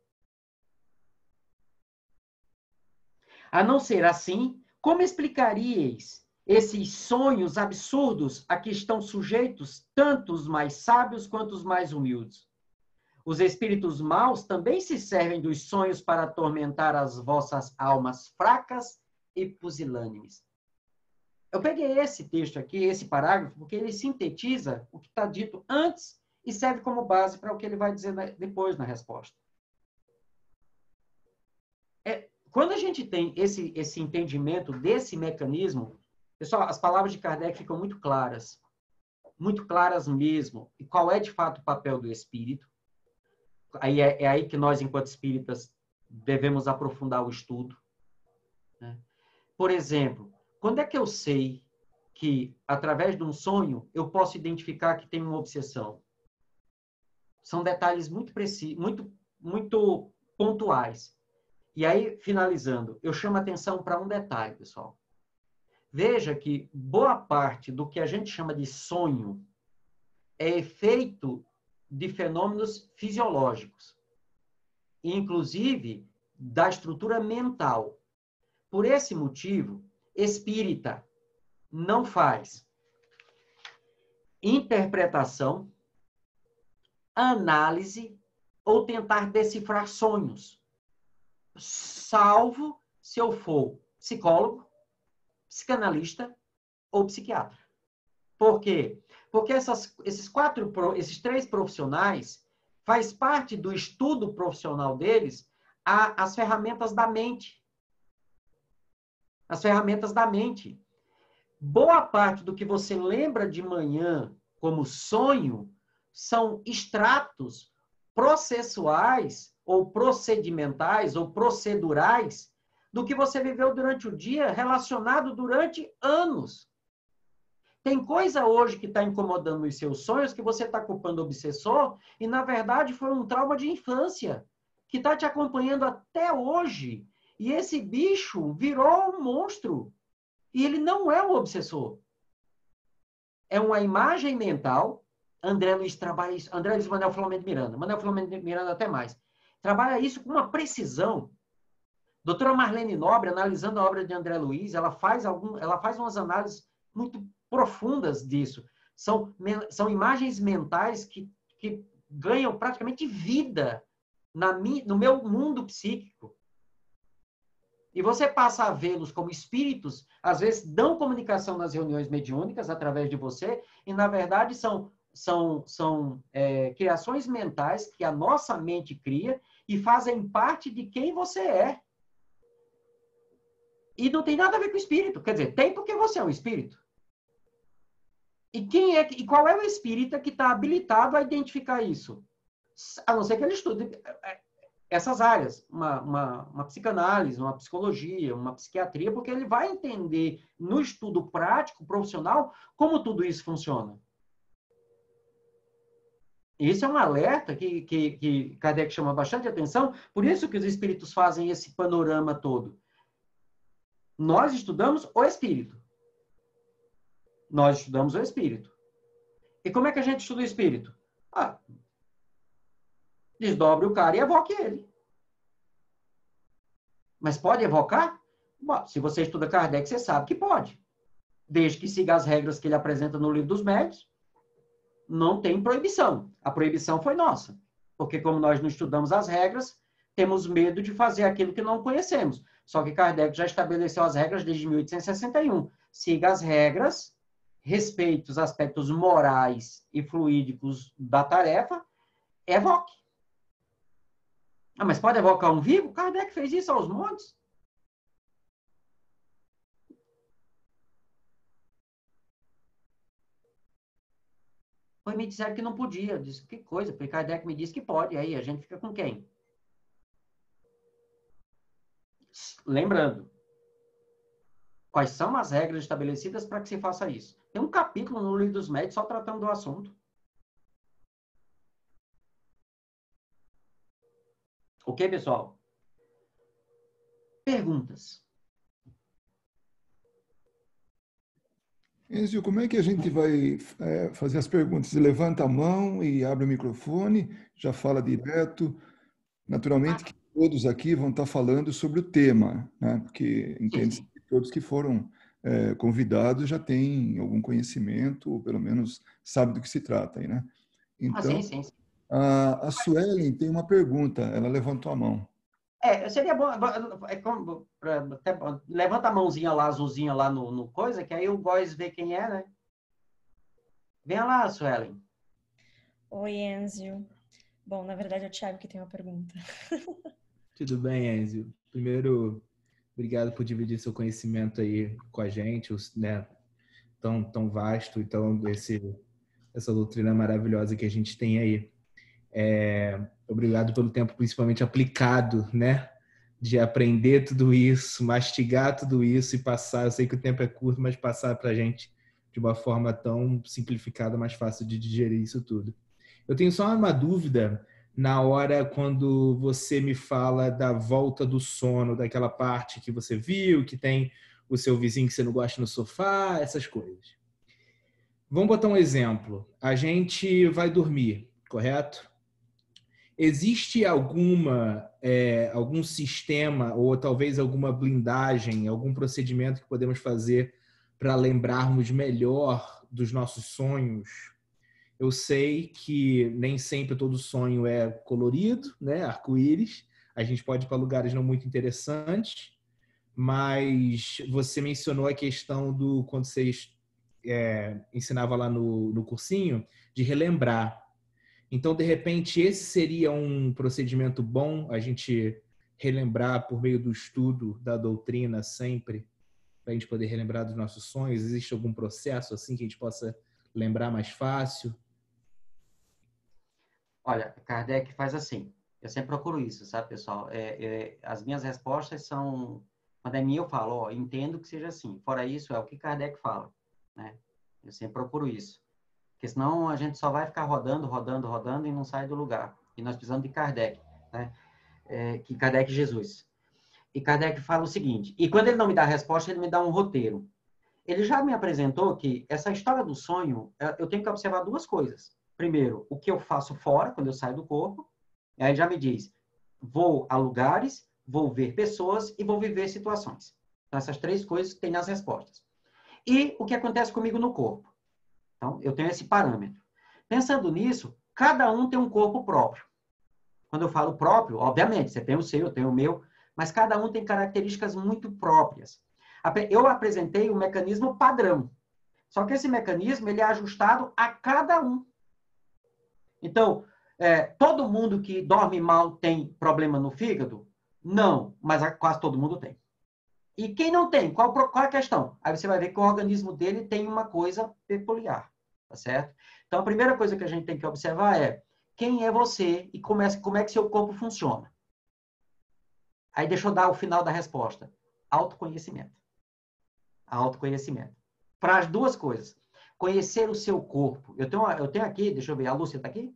A não ser assim, como explicaríeis esses sonhos absurdos a que estão sujeitos tanto os mais sábios quanto os mais humildes? Os espíritos maus também se servem dos sonhos para atormentar as vossas almas fracas e pusilânimes. Eu peguei esse texto aqui, esse parágrafo, porque ele sintetiza o que está dito antes e serve como base para o que ele vai dizer depois na resposta. Quando a gente tem esse entendimento desse mecanismo, pessoal, as palavras de Kardec ficam muito claras mesmo. E qual é, de fato, o papel do espírito? Aí é aí que nós, enquanto espíritas, devemos aprofundar o estudo, né? Por exemplo, quando é que eu sei que, através de um sonho, eu posso identificar que tem uma obsessão? São detalhes muito precisos, muito pontuais. E aí, finalizando, eu chamo a atenção para um detalhe, pessoal. Veja que boa parte do que a gente chama de sonho é efeito de fenômenos fisiológicos, inclusive da estrutura mental. Por esse motivo, espírita não faz interpretação, análise ou tentar decifrar sonhos, salvo se eu for psicólogo, psicanalista ou psiquiatra. Por quê? Porque esses 3 profissionais faz parte do estudo profissional deles as ferramentas da mente. As ferramentas da mente. Boa parte do que você lembra de manhã como sonho são extratos processuais ou procedimentais, ou procedurais, do que você viveu durante o dia, relacionado durante anos. Tem coisa hoje que está incomodando os seus sonhos que você está culpando o obsessor e, na verdade, foi um trauma de infância que está te acompanhando até hoje. E esse bicho virou um monstro. E ele não é um obsessor. É uma imagem mental. André Luiz trabalha isso. André Luiz Manuel Filomeno Miranda. Manuel Filomeno Miranda até mais. Trabalha isso com uma precisão. Doutora Marlene Nobre, analisando a obra de André Luiz, ela faz umas análises muito profundas disso. São imagens mentais que ganham praticamente vida no meu mundo psíquico. E você passa a vê-los como espíritos, às vezes dão comunicação nas reuniões mediúnicas através de você, e na verdade são criações mentais que a nossa mente cria e fazem parte de quem você é. E não tem nada a ver com o espírito. Quer dizer, tem porque você é um espírito. E qual é o espírita que está habilitado a identificar isso? A não ser que ele estude essas áreas, uma psicanálise, uma psicologia, uma psiquiatria, porque ele vai entender no estudo prático, profissional, como tudo isso funciona. Isso é um alerta que Kardec chama bastante atenção, por isso que os espíritos fazem esse panorama todo. Nós estudamos o espírito. Nós estudamos o espírito. E como é que a gente estuda o espírito? Desdobre o cara e evoque ele. Mas pode evocar? Bom, se você estuda Kardec, você sabe que pode. Desde que siga as regras que ele apresenta no Livro dos Médiuns, não tem proibição. A proibição foi nossa. Porque como nós não estudamos as regras, temos medo de fazer aquilo que não conhecemos. Só que Kardec já estabeleceu as regras desde 1861. Siga as regras, respeite os aspectos morais e fluídicos da tarefa, evoque. Mas pode evocar um vivo? Kardec fez isso aos montes. Foi me disseram que não podia. Eu disse, que coisa, porque Kardec me disse que pode. Aí a gente fica com quem? Lembrando, quais são as regras estabelecidas para que se faça isso? Tem um capítulo no Livro dos Médiuns só tratando do assunto. Ok, pessoal? Perguntas. Enzio, como é que a gente vai fazer as perguntas? Levanta a mão e abre o microfone, já fala direto. Naturalmente que todos aqui vão estar falando sobre o tema, né? Porque entende-se que todos que foram convidados já têm algum conhecimento, ou pelo menos sabem do que se trata, né? Então, sim. a Suelen tem uma pergunta, ela levantou a mão. Seria bom, levanta a mãozinha lá, azulzinha lá no coisa, que aí o Góis vê quem é, né? Venha lá, Suelen. Oi, Enzio. Bom, na verdade é o Thiago que tem uma pergunta. Tudo bem, Enzio. Primeiro, obrigado por dividir seu conhecimento aí com a gente, né? Tão vasto e essa doutrina maravilhosa que a gente tem aí. Obrigado pelo tempo, principalmente aplicado, né? De aprender tudo isso, mastigar tudo isso e passar. Eu sei que o tempo é curto, mas passar para a gente de uma forma tão simplificada, mais fácil de digerir isso tudo. Eu tenho só uma dúvida na hora quando você me fala da volta do sono, daquela parte que você viu, que tem o seu vizinho que você não gosta no sofá, essas coisas. Vamos botar um exemplo. A gente vai dormir, correto? Existe algum sistema ou talvez alguma blindagem, algum procedimento que podemos fazer para lembrarmos melhor dos nossos sonhos? Eu sei que nem sempre todo sonho é colorido, né? Arco-íris. A gente pode ir para lugares não muito interessantes, mas você mencionou a questão do quando você ensinava lá no cursinho, de relembrar. Então, de repente, esse seria um procedimento bom, a gente relembrar por meio do estudo da doutrina sempre, para a gente poder relembrar dos nossos sonhos? Existe algum processo assim que a gente possa lembrar mais fácil? Olha, Kardec faz assim. Eu sempre procuro isso, sabe, pessoal? As minhas respostas são... Quando é minha, eu falo, ó, entendo que seja assim. Fora isso, é o que Kardec fala, né? Eu sempre procuro isso. Porque senão a gente só vai ficar rodando, rodando, rodando e não sai do lugar. E nós precisamos de Kardec, né? Que Kardec é Jesus. E Kardec fala o seguinte, e quando ele não me dá a resposta, ele me dá um roteiro. Ele já me apresentou que essa história do sonho, eu tenho que observar duas coisas. Primeiro, o que eu faço fora, quando eu saio do corpo. Aí ele já me diz, vou a lugares, vou ver pessoas e vou viver situações. Então, essas três coisas tem nas respostas. E o que acontece comigo no corpo. Então, eu tenho esse parâmetro. Pensando nisso, cada um tem um corpo próprio. Quando eu falo próprio, obviamente, você tem o seu, eu tenho o meu, mas cada um tem características muito próprias. Eu apresentei um mecanismo padrão. Só que esse mecanismo ele é ajustado a cada um. Então, todo mundo que dorme mal tem problema no fígado? Não, mas quase todo mundo tem. E quem não tem? Qual é a questão? Aí você vai ver que o organismo dele tem uma coisa peculiar, tá certo? Então, a primeira coisa que a gente tem que observar é quem é você e como é que seu corpo funciona. Aí deixa eu dar o final da resposta. Autoconhecimento. Autoconhecimento. Para as duas coisas. Conhecer o seu corpo. Eu tenho aqui, deixa eu ver, a Lúcia está aqui?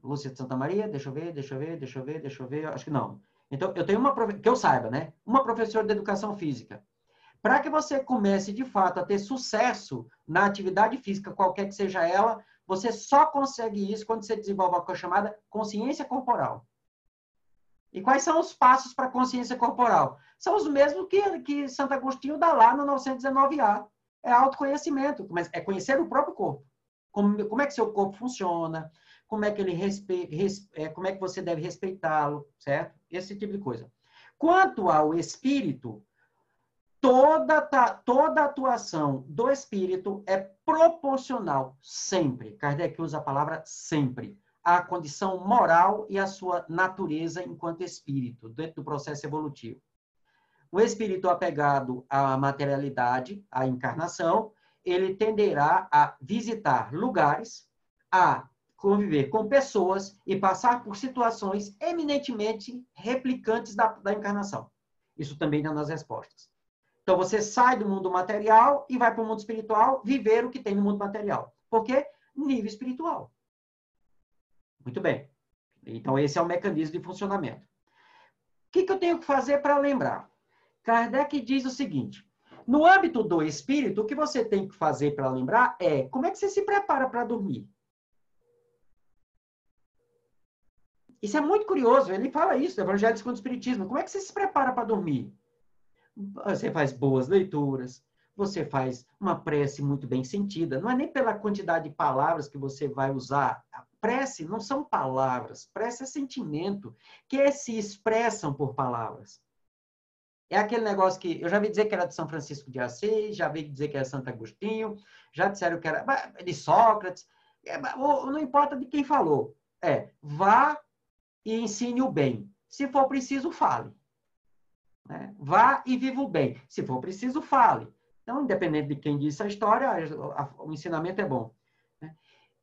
Lúcia de Santa Maria, deixa eu ver, acho que não. Então, eu tenho que eu saiba, né? Uma professora de educação física. Para que você comece, de fato, a ter sucesso na atividade física, qualquer que seja ela, você só consegue isso quando você desenvolve a coisa chamada consciência corporal. E quais são os passos para a consciência corporal? São os mesmos que Santo Agostinho dá lá no 919A. É autoconhecimento, mas é conhecer o próprio corpo. Como é que seu corpo funciona, como é que como é que você deve respeitá-lo, certo? Esse tipo de coisa. Quanto ao espírito, toda atuação do espírito é proporcional, sempre. Kardec usa a palavra sempre. À condição moral e à sua natureza enquanto espírito, dentro do processo evolutivo. O espírito apegado à materialidade, à encarnação, ele tenderá a visitar lugares, a conviver com pessoas e passar por situações eminentemente replicantes da encarnação. Isso também dá nas respostas. Então, você sai do mundo material e vai para o mundo espiritual viver o que tem no mundo material. Por quê? Nível espiritual. Muito bem. Então, esse é o mecanismo de funcionamento. O que eu tenho que fazer para lembrar? Kardec diz o seguinte, no âmbito do espírito, o que você tem que fazer para lembrar é como é que você se prepara para dormir. Isso é muito curioso, ele fala isso no Evangelho segundo o Espiritismo. Como é que você se prepara para dormir? Você faz boas leituras, você faz uma prece muito bem sentida. Não é nem pela quantidade de palavras que você vai usar. A prece não são palavras, prece é sentimento, que se expressam por palavras. É aquele negócio que eu já vi dizer que era de São Francisco de Assis, já vi dizer que era Santo Agostinho, já disseram que era de Sócrates. Não importa de quem falou. Vá e ensine o bem. Se for preciso, fale. Vá e viva o bem. Se for preciso, fale. Então, independente de quem disse a história, o ensinamento é bom.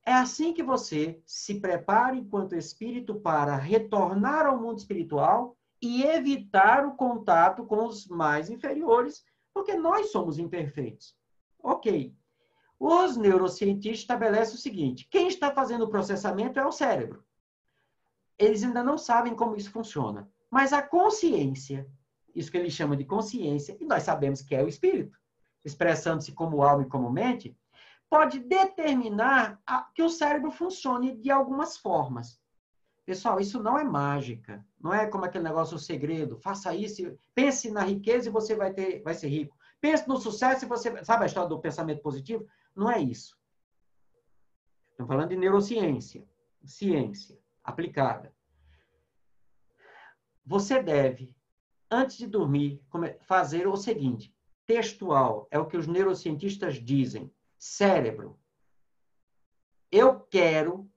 É assim que você se prepara enquanto espírito para retornar ao mundo espiritual e evitar o contato com os mais inferiores, porque nós somos imperfeitos. Ok. Os neurocientistas estabelecem o seguinte, quem está fazendo o processamento é o cérebro. Eles ainda não sabem como isso funciona. Mas a consciência, isso que eles chamam de consciência, e nós sabemos que é o espírito, expressando-se como alma e como mente, pode determinar que o cérebro funcione de algumas formas. Pessoal, isso não é mágica. Não é como aquele negócio, o segredo. Faça isso, pense na riqueza e você vai ser rico. Pense no sucesso e você... Sabe a história do pensamento positivo? Não é isso. Estamos falando de neurociência. Ciência aplicada. Você deve, antes de dormir, fazer o seguinte. Textual, é o que os neurocientistas dizem. Cérebro, eu quero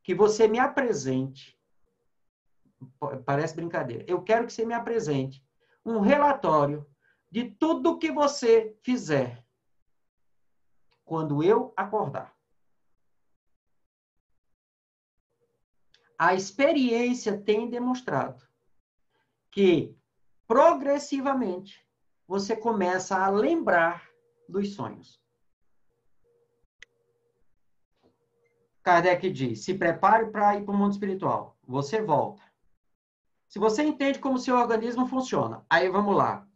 que você me apresente, parece brincadeira, eu quero que você me apresente um relatório de tudo que você fizer quando eu acordar. a experiência tem demonstrado que, progressivamente, você começa a lembrar dos sonhos. Kardec diz, se prepare para ir para o mundo espiritual. Você volta. Se você entende como o seu organismo funciona, aí vamos lá.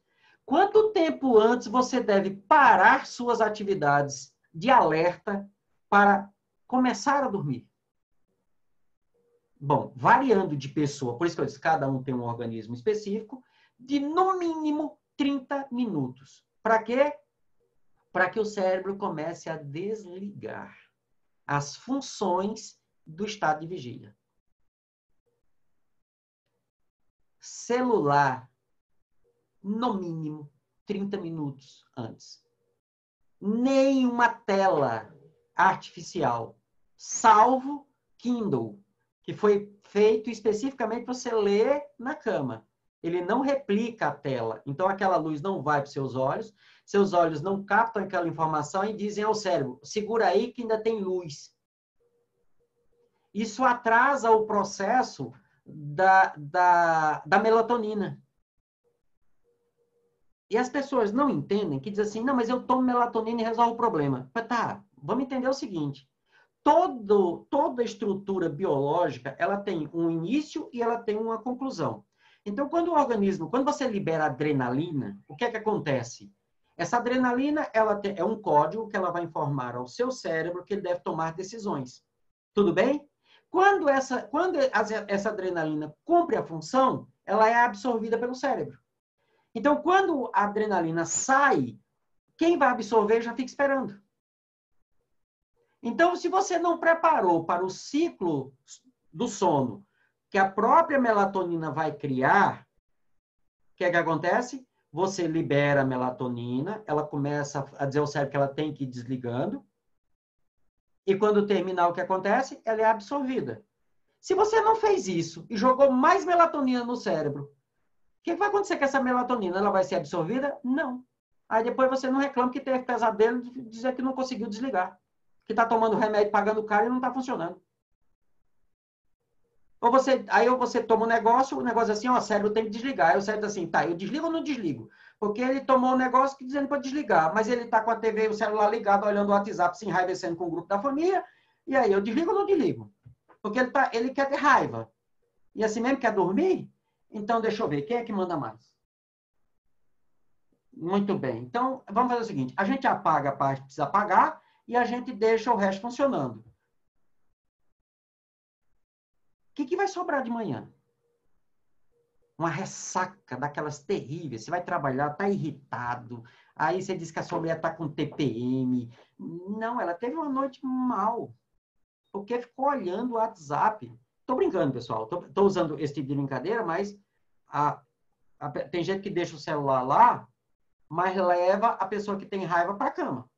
Quanto tempo antes você deve parar suas atividades de alerta para começar a dormir? Bom, variando de pessoa, por isso que eu disse, cada um tem um organismo específico, de no mínimo 30 minutos. Para quê? Para que o cérebro comece a desligar as funções do estado de vigília. Celular, no mínimo 30 minutos antes. Nenhuma tela artificial, salvo Kindle, que foi feito especificamente para você ler na cama. Ele não replica a tela. Então, aquela luz não vai para seus olhos não captam aquela informação e dizem ao cérebro, segura aí que ainda tem luz. Isso atrasa o processo da melatonina. E as pessoas não entendem, que dizem assim, não, mas eu tomo melatonina e resolvo o problema. Mas tá, vamos entender o seguinte, toda estrutura biológica, ela tem um início e ela tem uma conclusão. Então, quando você libera adrenalina, o que é que acontece? Essa adrenalina, é um código que ela vai informar ao seu cérebro que ele deve tomar decisões. Tudo bem? Quando essa adrenalina cumpre a função, ela é absorvida pelo cérebro. Então, quando a adrenalina sai, quem vai absorver já fica esperando. Então, se você não preparou para o ciclo do sono que a própria melatonina vai criar, o que é que acontece? Você libera a melatonina, ela começa a dizer ao cérebro que ela tem que ir desligando, e quando terminar o que acontece, ela é absorvida. Se você não fez isso e jogou mais melatonina no cérebro, o que vai acontecer com essa melatonina? Ela vai ser absorvida? Não. Aí depois você não reclama que teve pesadelo de dizer que não conseguiu desligar. Que está tomando remédio, pagando caro e não está funcionando. Aí você toma um negócio, o negócio assim, ó, o cérebro tem que desligar. Aí o cérebro assim, tá, eu desligo ou não desligo? Porque ele tomou um negócio que dizendo para desligar, mas ele está com a TV e o celular ligado, olhando o WhatsApp, se enraivecendo com o grupo da família, e aí, eu desligo ou não desligo? Porque ele quer ter raiva. E assim mesmo quer dormir? Então, deixa eu ver, quem é que manda mais? Muito bem. Então, vamos fazer o seguinte, a gente apaga a parte que precisa apagar e a gente deixa o resto funcionando. O que vai sobrar de manhã? Uma ressaca daquelas terríveis. Você vai trabalhar, está irritado. Aí você diz que a sua mulher está com TPM. Não, ela teve uma noite mal. Porque ficou olhando o WhatsApp. Estou brincando, pessoal. Estou usando esse tipo de brincadeira, mas tem gente que deixa o celular lá, mas leva a pessoa que tem raiva para a cama.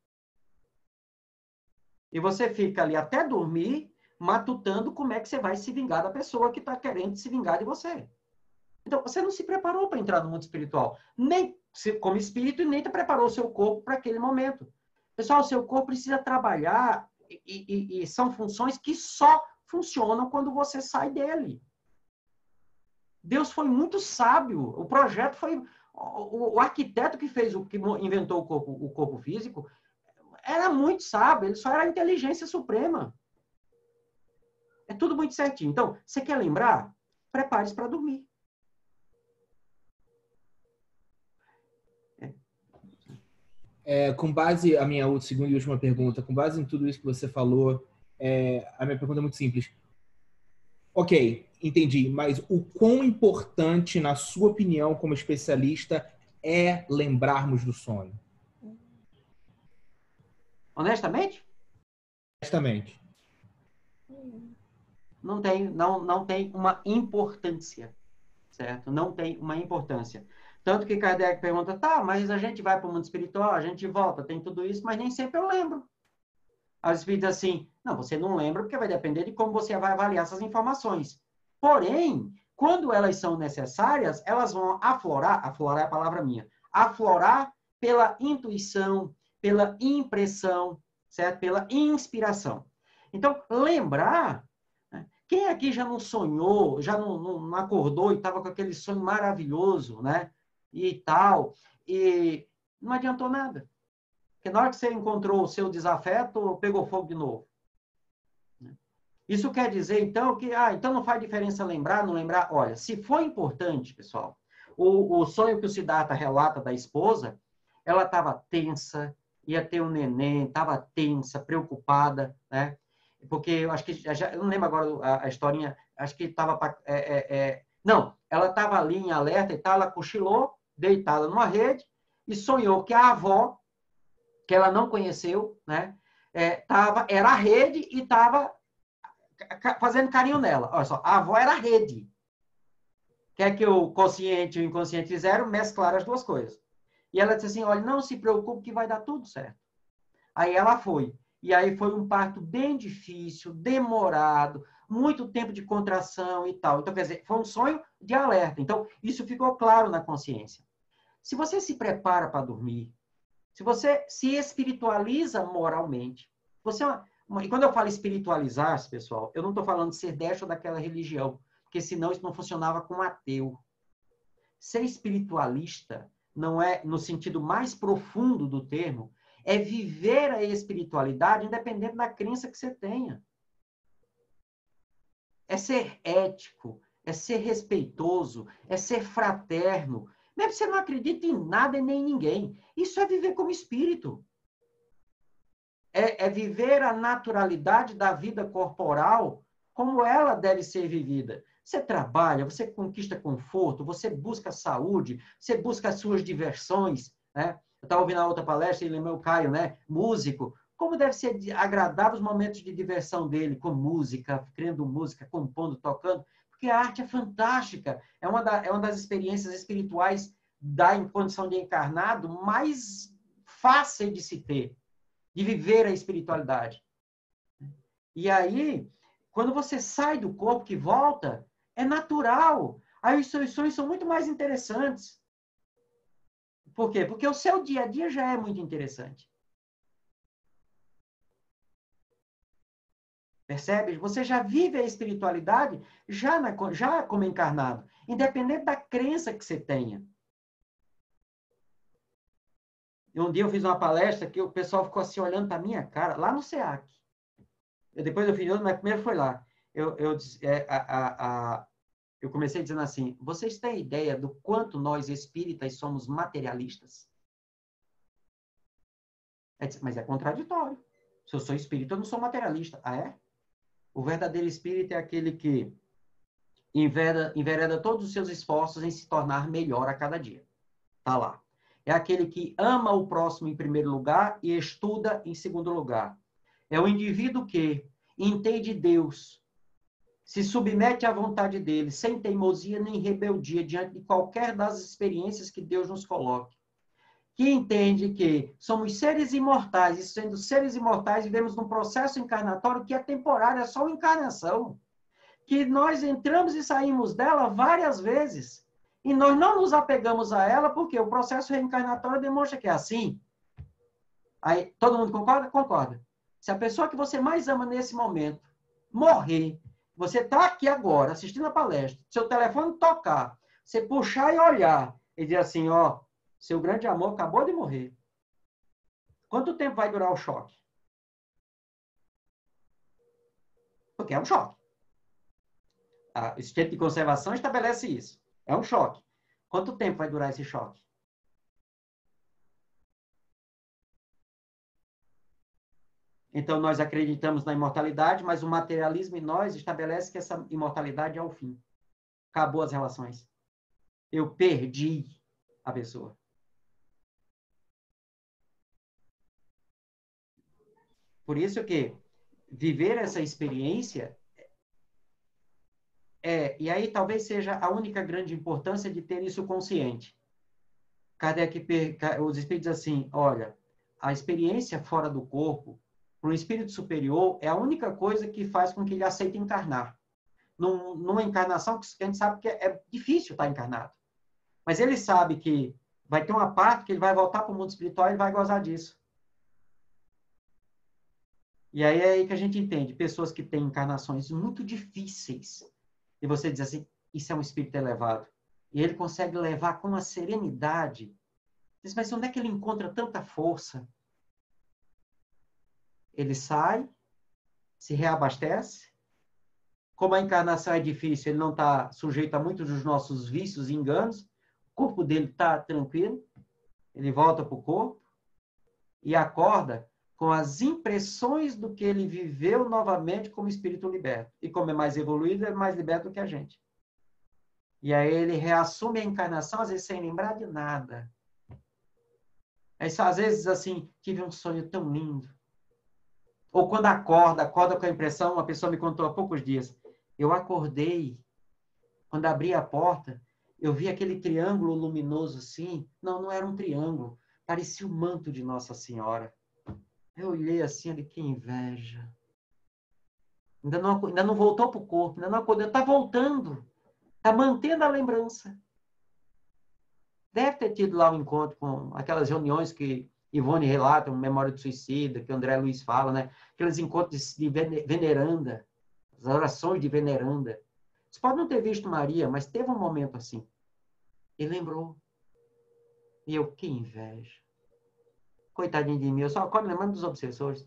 E você fica ali até dormir, matutando como é que você vai se vingar da pessoa que está querendo se vingar de você. Então, você não se preparou para entrar no mundo espiritual. Nem como espírito, e nem preparou o seu corpo para aquele momento. Pessoal, o seu corpo precisa trabalhar e são funções que só funcionam quando você sai dele. Deus foi muito sábio. O projeto foi... O arquiteto que inventou o corpo físico era muito sábio. Ele só era a inteligência suprema. É tudo muito certinho. Então, você quer lembrar? Prepare-se para dormir. Com base, a minha segunda e última pergunta, com base em tudo isso que você falou, a minha pergunta é muito simples. Ok, entendi, mas o quão importante, na sua opinião, como especialista, é lembrarmos do sono? Honestamente? Honestamente. Não tem uma importância, certo? Não tem uma importância. Tanto que Kardec pergunta, tá, mas a gente vai para o mundo espiritual, a gente volta, tem tudo isso, mas nem sempre eu lembro. Aí o espírito diz assim, não, você não lembra porque vai depender de como você vai avaliar essas informações. Porém, quando elas são necessárias, elas vão aflorar é a palavra minha, aflorar pela intuição, pela impressão, certo? Pela inspiração. Então, lembrar... O Quem aqui já não sonhou, já não acordou e estava com aquele sonho maravilhoso, né? E tal, e não adiantou nada. Porque na hora que você encontrou o seu desafeto, pegou fogo de novo. Isso quer dizer, então, que então não faz diferença lembrar, não lembrar. Olha, se for importante, pessoal, o sonho que o Siddhartha relata da esposa, ela estava tensa, ia ter um neném, estava tensa, preocupada, né? Porque eu acho que, eu não lembro agora a historinha, acho que estava... não, ela estava ali em alerta e tal, ela cochilou, deitada numa rede, e sonhou que a avó, que ela não conheceu, né? Era a rede e estava fazendo carinho nela. Olha só, a avó era a rede. Quer que o consciente e o inconsciente fizeram? Mesclar as duas coisas. E ela disse assim, olha, não se preocupe que vai dar tudo certo. Aí ela foi. E aí foi um parto bem difícil, demorado, muito tempo de contração e tal. Então, quer dizer, foi um sonho de alerta. Então, isso ficou claro na consciência. Se você se prepara para dormir, se você se espiritualiza moralmente, e quando eu falo espiritualizar, pessoal, eu não estou falando de ser desta ou daquela religião, porque senão isso não funcionava com um ateu. Ser espiritualista não é, no sentido mais profundo do termo, é viver a espiritualidade independente da crença que você tenha. É ser ético, é ser respeitoso, é ser fraterno. Mesmo que você não acredite em nada e nem em ninguém. Isso é viver como espírito. É viver a naturalidade da vida corporal como ela deve ser vivida. Você trabalha, você conquista conforto, você busca saúde, você busca as suas diversões, né? Eu estava ouvindo a outra palestra e lembrei o Caio, né? Músico. Como deve ser agradável os momentos de diversão dele, com música, criando música, compondo, tocando, porque a arte é fantástica. É uma das experiências espirituais da condição de encarnado mais fácil de se ter, de viver a espiritualidade. E aí, quando você sai do corpo, que volta, é natural. Aí os seus sonhos são muito mais interessantes. Por quê? Porque o seu dia a dia já é muito interessante. Percebe? Você já vive a espiritualidade já como encarnado, independente da crença que você tenha. E um dia eu fiz uma palestra que o pessoal ficou assim olhando para a minha cara, lá no SEAC. Depois eu fiz outro, mas primeiro foi lá. Eu comecei dizendo assim, vocês têm ideia do quanto nós espíritas somos materialistas? Mas é contraditório. Se eu sou espírita, eu não sou materialista. Ah, é? O verdadeiro espírita é aquele que envereda todos os seus esforços em se tornar melhor a cada dia. Está lá. É aquele que ama o próximo em primeiro lugar e estuda em segundo lugar. É o indivíduo que entende Deus, se submete à vontade dele, sem teimosia nem rebeldia, diante de qualquer das experiências que Deus nos coloque. Que entende que somos seres imortais, e sendo seres imortais, vivemos num processo encarnatório que é temporário, é só uma encarnação. Que nós entramos e saímos dela várias vezes. E nós não nos apegamos a ela, porque o processo reencarnatório demonstra que é assim. Aí, todo mundo concorda? Concorda. Se a pessoa que você mais ama nesse momento morrer, você está aqui agora, assistindo a palestra, seu telefone tocar, você puxar e olhar, e dizer assim, ó, seu grande amor acabou de morrer. Quanto tempo vai durar o choque? Porque é um choque. O sistema de conservação estabelece isso. É um choque. Quanto tempo vai durar esse choque? Então, nós acreditamos na imortalidade, mas o materialismo em nós estabelece que essa imortalidade é o fim. Acabou as relações. Eu perdi a pessoa. Por isso que viver essa experiência e aí talvez seja a única grande importância de ter isso consciente. Kardec, os espíritos assim, olha, a experiência fora do corpo, para um espírito superior, é a única coisa que faz com que ele aceite encarnar. Numa encarnação que a gente sabe que é difícil estar encarnado. Mas ele sabe que vai ter uma parte que ele vai voltar para o mundo espiritual e vai gozar disso. E aí é aí que a gente entende pessoas que têm encarnações muito difíceis. E você diz assim, isso é um espírito elevado. E ele consegue levar com uma serenidade. Diz, mas onde é que ele encontra tanta força? Ele sai, se reabastece. Como a encarnação é difícil, ele não está sujeito a muitos dos nossos vícios e enganos. O corpo dele está tranquilo. Ele volta para o corpo e acorda com as impressões do que ele viveu novamente como espírito liberto. E como é mais evoluído, é mais liberto do que a gente. E aí ele reassume a encarnação, às vezes sem lembrar de nada. Às vezes, assim, tive um sonho tão lindo. Ou quando acorda com a impressão, uma pessoa me contou há poucos dias, eu acordei, quando abri a porta, eu vi aquele triângulo luminoso assim. Não era um triângulo, parecia o manto de Nossa Senhora. Eu olhei assim, ali, que inveja. Ainda não voltou para o corpo, ainda não acordou, está voltando, está mantendo a lembrança. Deve ter tido lá um encontro com aquelas reuniões que Ivone relata, Memória do Suicida, que André Luiz fala, né? Aqueles encontros de veneranda, as orações de veneranda. Você pode não ter visto Maria, mas teve um momento assim. E lembrou. E eu, que inveja. Coitadinho de mim, eu só acordo lembrando dos obsessores.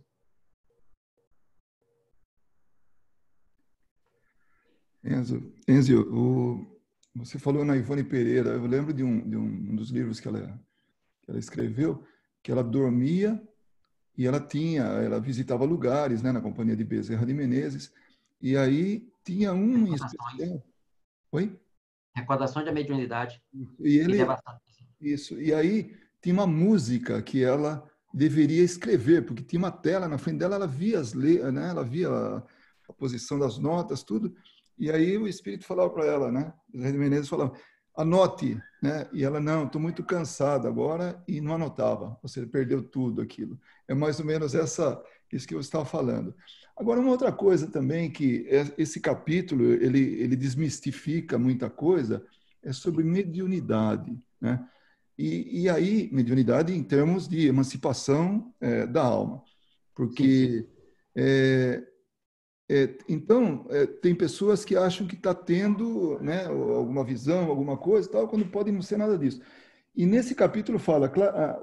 Enzio, você falou na Ivone Pereira, eu lembro de um dos livros que ela escreveu, que ela dormia e ela visitava lugares, né, na companhia de Bezerra de Menezes, e aí tinha um em especial. Oi? Recordações da mediunidade. E isso. E aí tinha uma música que ela deveria escrever, porque tinha uma tela na frente dela, ela via né? Ela via a posição das notas, tudo. E aí o espírito falava para ela, né? Bezerra de Menezes falava, anote, né? E ela, não, estou muito cansada agora, e não anotava. Você perdeu tudo aquilo. É mais ou menos isso que eu estava falando. Agora, uma outra coisa também, que esse capítulo, ele desmistifica muita coisa, é sobre mediunidade, né? E aí, mediunidade em termos de emancipação da alma. Porque, então, tem pessoas que acham que está tendo, né, alguma visão, alguma coisa, tal, quando pode não ser nada disso. E nesse capítulo fala,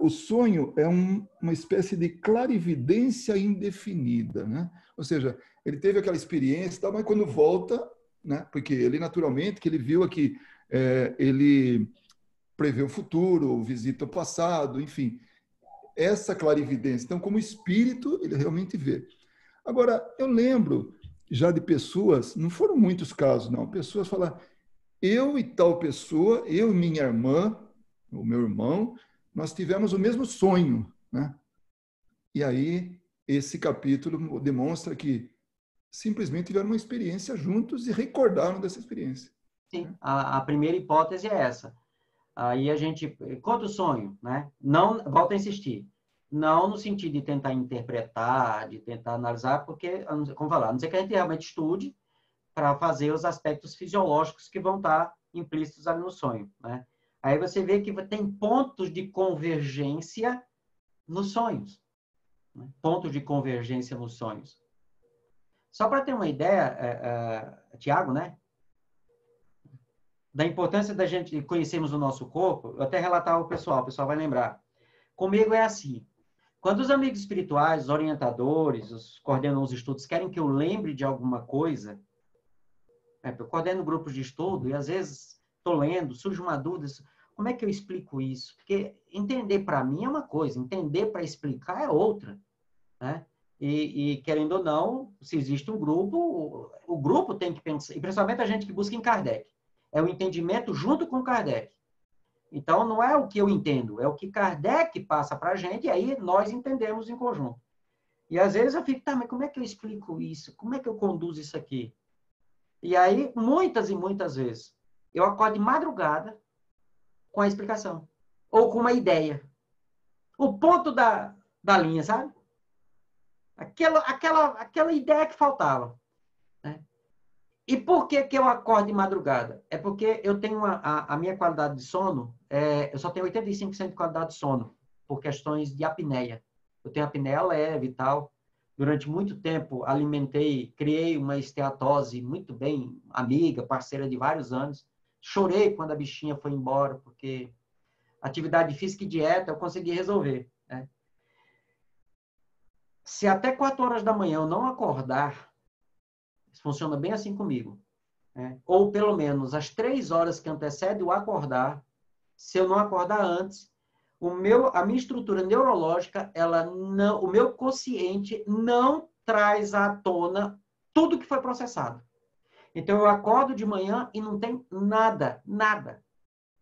o sonho é uma espécie de clarividência indefinida, né? Ou seja, ele teve aquela experiência, tal, mas quando volta, né, porque ele naturalmente, que ele viu aqui, ele prevê o futuro, visita o passado, enfim, essa clarividência. Então, como espírito, ele realmente vê. Agora, eu lembro já de pessoas, não foram muitos casos, não, pessoas falar, eu e tal pessoa, eu e minha irmã, o meu irmão, nós tivemos o mesmo sonho, né? E aí, esse capítulo demonstra que simplesmente tiveram uma experiência juntos e recordaram dessa experiência. Sim, a primeira hipótese é essa. Aí a gente conta o sonho, né? Não, volto a insistir, não no sentido de tentar interpretar, de tentar analisar, porque, como falar, a não ser que a gente realmente estude para fazer os aspectos fisiológicos que vão estar implícitos ali no sonho, né? Aí você vê que tem pontos de convergência nos sonhos, né? Pontos de convergência nos sonhos. Só para ter uma ideia, Tiago, né? Da importância da gente conhecermos o nosso corpo, eu até relatar ao pessoal, o pessoal vai lembrar. Comigo é assim, quando os amigos espirituais, os orientadores, os coordenam os estudos, querem que eu lembre de alguma coisa, eu coordeno grupos de estudo e às vezes estou lendo, surge uma dúvida, como é que eu explico isso? Porque entender para mim é uma coisa, entender para explicar é outra, né? E querendo ou não, se existe um grupo, o grupo tem que pensar, e principalmente a gente que busca em Kardec, é o entendimento junto com Kardec. Então, não é o que eu entendo, é o que Kardec passa para a gente, e aí nós entendemos em conjunto. E às vezes eu fico, tá, mas como é que eu explico isso? Como é que eu conduzo isso aqui? E aí, muitas e muitas vezes, eu acordo de madrugada com a explicação, ou com uma ideia. O ponto da linha, sabe? Aquela ideia que faltava. Né? E por que eu acordo de madrugada? É porque eu tenho a minha qualidade de sono, eu só tenho 85% de qualidade de sono, por questões de apneia. Eu tenho apneia leve e tal. Durante muito tempo, criei uma esteatose muito bem amiga, parceira de vários anos. Chorei quando a bichinha foi embora, porque atividade física e dieta eu consegui resolver, né? Se até 4 horas da manhã eu não acordar, isso funciona bem assim comigo, né? Ou pelo menos às 3 horas que antecede o acordar, se eu não acordar antes, a minha estrutura neurológica, o meu consciente não traz à tona tudo que foi processado. Então, eu acordo de manhã e não tem nada.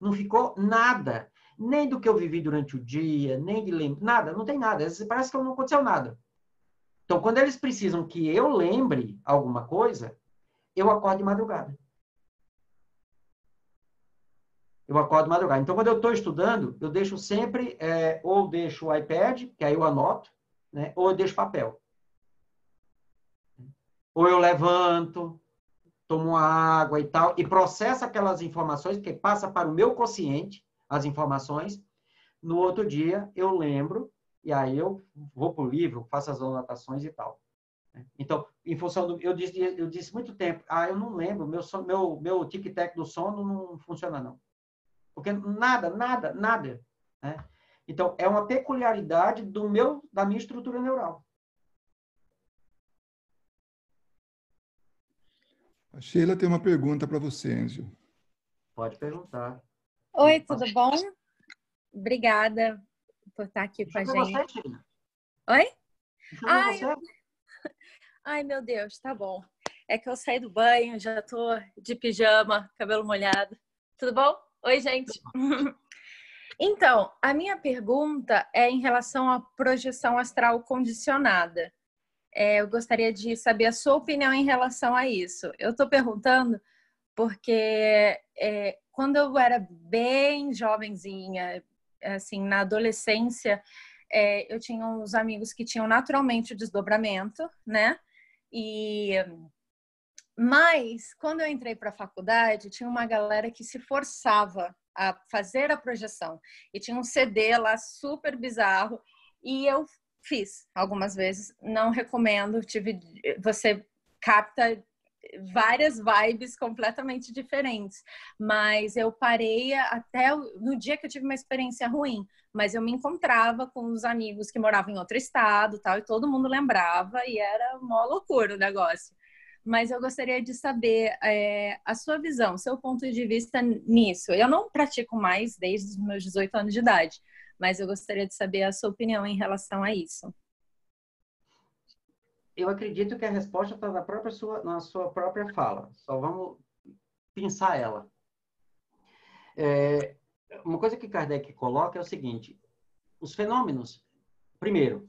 Não ficou nada. Nem do que eu vivi durante o dia, nem de lembrar. Nada, não tem nada. Parece que não aconteceu nada. Então, quando eles precisam que eu lembre alguma coisa, eu acordo de madrugada. Então, quando eu estou estudando, eu deixo sempre, ou deixo o iPad, que aí eu anoto, né? Ou eu deixo papel. Ou eu levanto, tomo uma água e tal, e processo aquelas informações, porque passa para o meu consciente as informações. No outro dia, eu lembro, e aí eu vou para o livro, faço as anotações e tal. Então, em função do... Eu disse muito tempo, eu não lembro, meu tic-tac do sono não funciona, não. Porque nada. Né? Então, é uma peculiaridade da minha estrutura neural. A Sheila tem uma pergunta para você, Enzio. Pode perguntar. Oi, tudo bom? Obrigada por estar aqui com a gente. Você, Sheila? Oi? Você? Ai, meu Deus, tá bom. É que eu saí do banho, já tô de pijama, cabelo molhado. Tudo bom? Oi, gente. Então, a minha pergunta é em relação à projeção astral condicionada. Eu gostaria de saber a sua opinião em relação a isso. Eu estou perguntando porque quando eu era bem jovenzinha, assim, na adolescência, eu tinha uns amigos que tinham naturalmente o desdobramento, né? Mas, quando eu entrei para a faculdade, tinha uma galera que se forçava a fazer a projeção. E tinha um CD lá super bizarro. E eu fiz algumas vezes. Não recomendo. Você capta várias vibes completamente diferentes. Mas eu parei até no dia que eu tive uma experiência ruim. Mas eu me encontrava com os amigos que moravam em outro estado, tal, e todo mundo lembrava. E era uma loucura o negócio. Mas eu gostaria de saber a sua visão, seu ponto de vista nisso. Eu não pratico mais desde os meus 18 anos de idade, mas eu gostaria de saber a sua opinião em relação a isso. Eu acredito que a resposta está na sua própria fala. Só vamos pensar ela. Uma coisa que Kardec coloca é o seguinte: os fenômenos, primeiro,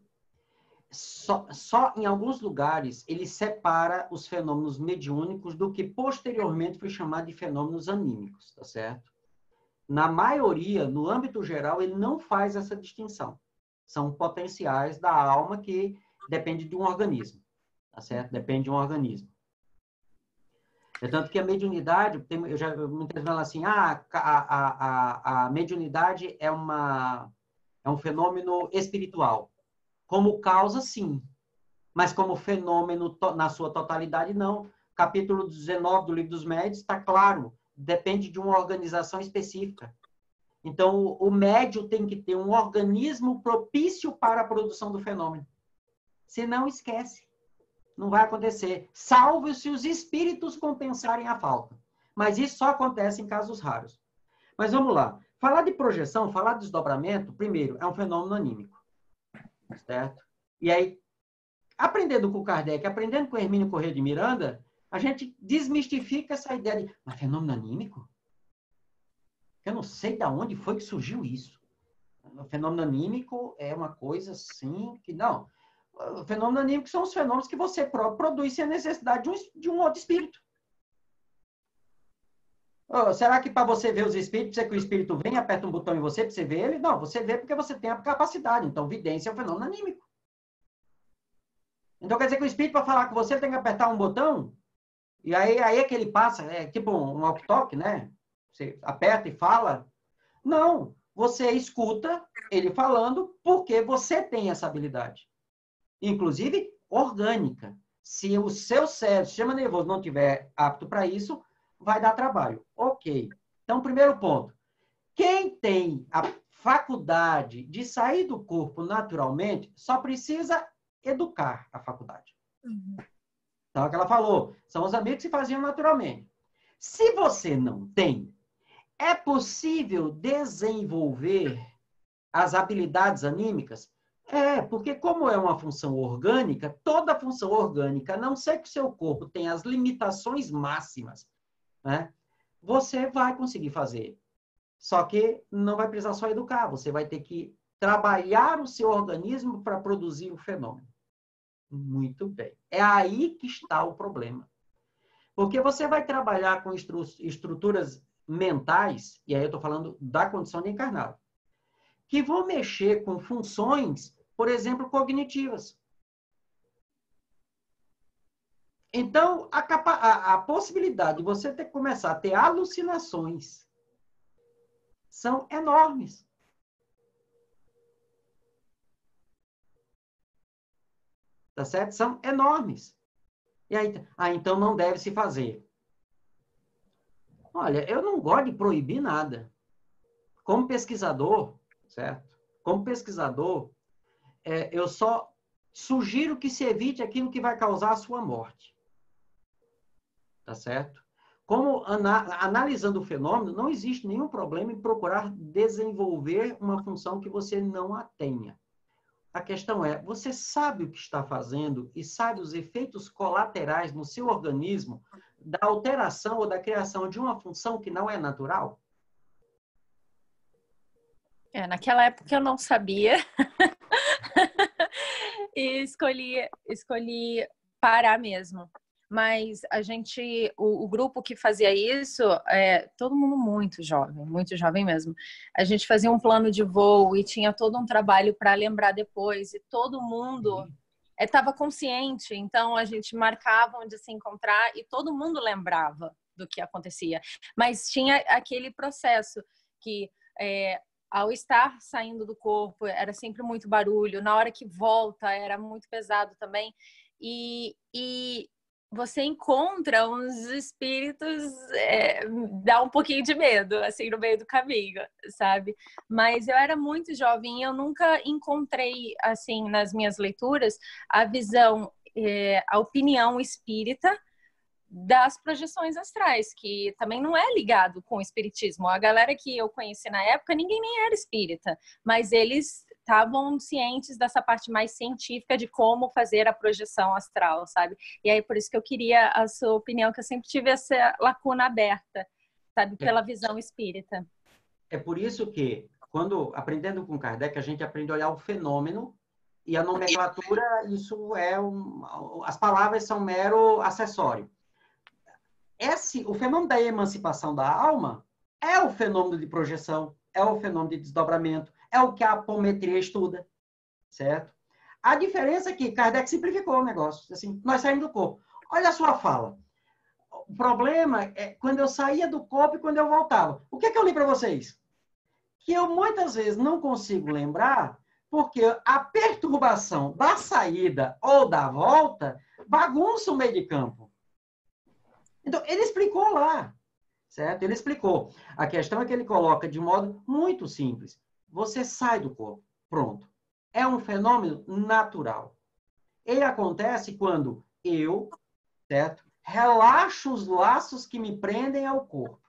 só em alguns lugares ele separa os fenômenos mediúnicos do que posteriormente foi chamado de fenômenos anímicos, tá certo? Na maioria, no âmbito geral, ele não faz essa distinção. São potenciais da alma que depende de um organismo, tá certo? Depende de um organismo. É tanto que a mediunidade, muitas vezes falam assim, a mediunidade é um fenômeno espiritual. Como causa, sim. Mas como fenômeno na sua totalidade, não. Capítulo 19 do Livro dos Médiuns está claro. Depende de uma organização específica. Então, o médium tem que ter um organismo propício para a produção do fenômeno. Senão, esquece. Não vai acontecer. Salvo se os espíritos compensarem a falta. Mas isso só acontece em casos raros. Mas vamos lá. Falar de projeção, falar de desdobramento, primeiro, é um fenômeno anímico. Certo? E aí, aprendendo com Kardec, aprendendo com Hermínio Corrêa de Miranda, a gente desmistifica essa ideia de, mas fenômeno anímico? Eu não sei de onde foi que surgiu isso. O fenômeno anímico é uma coisa assim que não. O fenômeno anímico são os fenômenos que você próprio produz sem a necessidade de um outro espírito. Será que para você ver os espíritos, é que o espírito vem, aperta um botão em você para você ver ele? Não, você vê porque você tem a capacidade. Então, vidência é um fenômeno anímico. Então, quer dizer que o espírito, para falar com você, ele tem que apertar um botão? E aí é que ele passa, é tipo um walkie-talkie, né? Você aperta e fala. Não, você escuta ele falando porque você tem essa habilidade. Inclusive, orgânica. Se o seu cérebro, sistema nervoso, não estiver apto para isso, vai dar trabalho. Ok. Então, primeiro ponto. Quem tem a faculdade de sair do corpo naturalmente, só precisa educar a faculdade. Então, é o que ela falou. São os amigos que se faziam naturalmente. Se você não tem, é possível desenvolver as habilidades anímicas? Porque como é uma função orgânica, toda função orgânica, a não ser que o seu corpo tenha as limitações máximas, né, você vai conseguir fazer. Só que não vai precisar só educar, você vai ter que trabalhar o seu organismo para produzir o fenômeno. Muito bem. É aí que está o problema. Porque você vai trabalhar com estruturas mentais, e aí eu estou falando da condição de encarnado, que vão mexer com funções, por exemplo, cognitivas. Então, a possibilidade de você começar a ter alucinações são enormes. Tá certo? São enormes. E aí, então não deve se fazer. Olha, eu não gosto de proibir nada. Como pesquisador, certo? Como pesquisador, eu só sugiro que se evite aquilo que vai causar a sua morte. Tá certo? Como analisando o fenômeno, não existe nenhum problema em procurar desenvolver uma função que você não a tenha. A questão é, você sabe o que está fazendo e sabe os efeitos colaterais no seu organismo da alteração ou da criação de uma função que não é natural? Naquela época eu não sabia e escolhi parar mesmo. Mas o grupo que fazia isso, todo mundo muito jovem mesmo. A gente fazia um plano de voo e tinha todo um trabalho para lembrar depois, e todo mundo estava consciente, então a gente marcava onde se encontrar e todo mundo lembrava do que acontecia. Mas tinha aquele processo que, ao estar saindo do corpo, era sempre muito barulho, na hora que volta era muito pesado também, e você encontra uns espíritos, dá um pouquinho de medo, assim, no meio do caminho, sabe? Mas eu era muito jovem e eu nunca encontrei, assim, nas minhas leituras, a visão, a opinião espírita das projeções astrais, que também não é ligado com o espiritismo. A galera que eu conheci na época, ninguém nem era espírita, mas eles estavam cientes dessa parte mais científica de como fazer a projeção astral, sabe? E aí, por isso que eu queria a sua opinião, que eu sempre tive essa lacuna aberta, sabe? Pela visão espírita. É por isso que, quando aprendendo com Kardec, a gente aprende a olhar o fenômeno e a nomenclatura, isso as palavras são mero acessório. O fenômeno da emancipação da alma é o fenômeno de projeção, é o fenômeno de desdobramento, é o que a apometria estuda, certo? A diferença é que Kardec simplificou o negócio. Assim, nós saímos do corpo. Olha a sua fala. O problema é quando eu saía do corpo e quando eu voltava. O que é que eu li para vocês? Que eu muitas vezes não consigo lembrar porque a perturbação da saída ou da volta bagunça o meio de campo. Então, ele explicou lá, certo? Ele explicou. A questão é que ele coloca de modo muito simples. Você sai do corpo, pronto. É um fenômeno natural. Ele acontece quando eu, certo, relaxo os laços que me prendem ao corpo.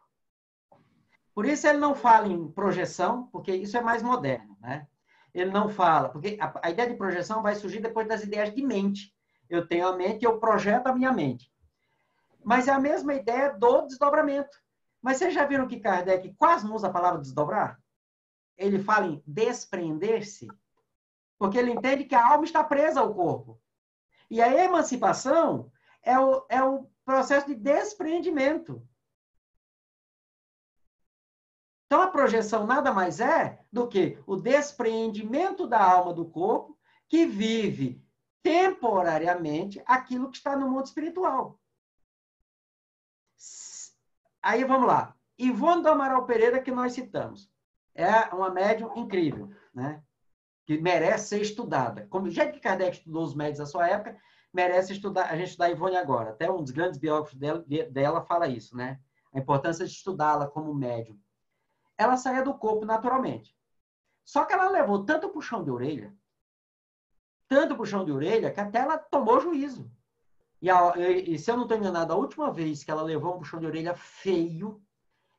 Por isso ele não fala em projeção, porque isso é mais moderno, né? Ele não fala, porque a ideia de projeção vai surgir depois das ideias de mente. Eu tenho a mente e eu projeto a minha mente. Mas é a mesma ideia do desdobramento. Mas vocês já viram que Kardec quase não usa a palavra desdobrar? Ele fala em desprender-se, porque ele entende que a alma está presa ao corpo. E a emancipação é o processo de desprendimento. Então, a projeção nada mais é do que o despreendimento da alma do corpo, que vive temporariamente aquilo que está no mundo espiritual. Aí, vamos lá. Ivone do Amaral Pereira, que nós citamos. É uma médium incrível, né? que merece ser estudada. Como o jeito que Kardec estudou os médios da sua época, merece estudar, a gente estudar a Ivone agora. Até um dos grandes biógrafos dela fala isso, né? A importância de estudá-la como médium. Ela saía do corpo naturalmente. Só que ela levou tanto puxão de orelha, que até ela tomou juízo. E se eu não estou enganado, a última vez que ela levou um puxão de orelha feio,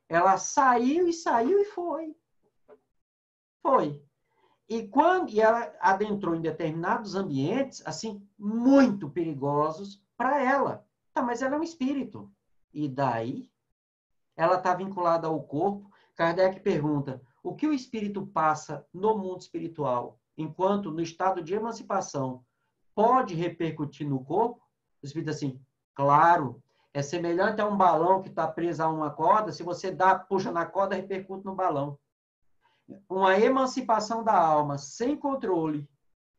ela saiu e foi. Foi. E ela adentrou em determinados ambientes, assim, muito perigosos para ela. Tá, mas ela é um espírito. E daí? Ela está vinculada ao corpo. Kardec pergunta, o que o espírito passa no mundo espiritual, enquanto no estado de emancipação, pode repercutir no corpo? O espírito assim, claro, é semelhante a um balão que está preso a uma corda, se você puxa na corda, repercute no balão. Uma emancipação da alma sem controle,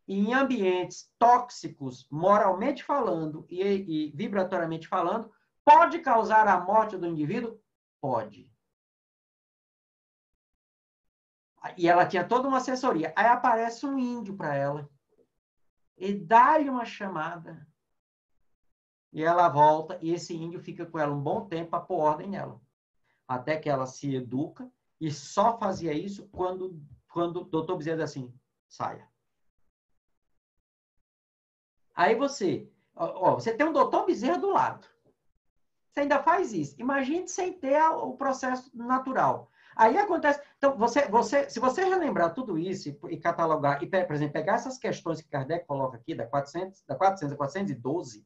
em ambientes tóxicos, moralmente falando e vibratoriamente falando, pode causar a morte do indivíduo? Pode. E ela tinha toda uma assessoria. Aí aparece um índio para ela e dá-lhe uma chamada. E ela volta e esse índio fica com ela um bom tempo para pôr ordem nela. Até que ela se educa e só fazia isso quando o doutor Bezerra diz assim, saia. Aí você tem um doutor Bezerra do lado. Você ainda faz isso. Imagine sem ter o processo natural. Aí acontece... Então, se você relembrar tudo isso e catalogar, e, por exemplo, pegar essas questões que Kardec coloca aqui, da 400 a 412,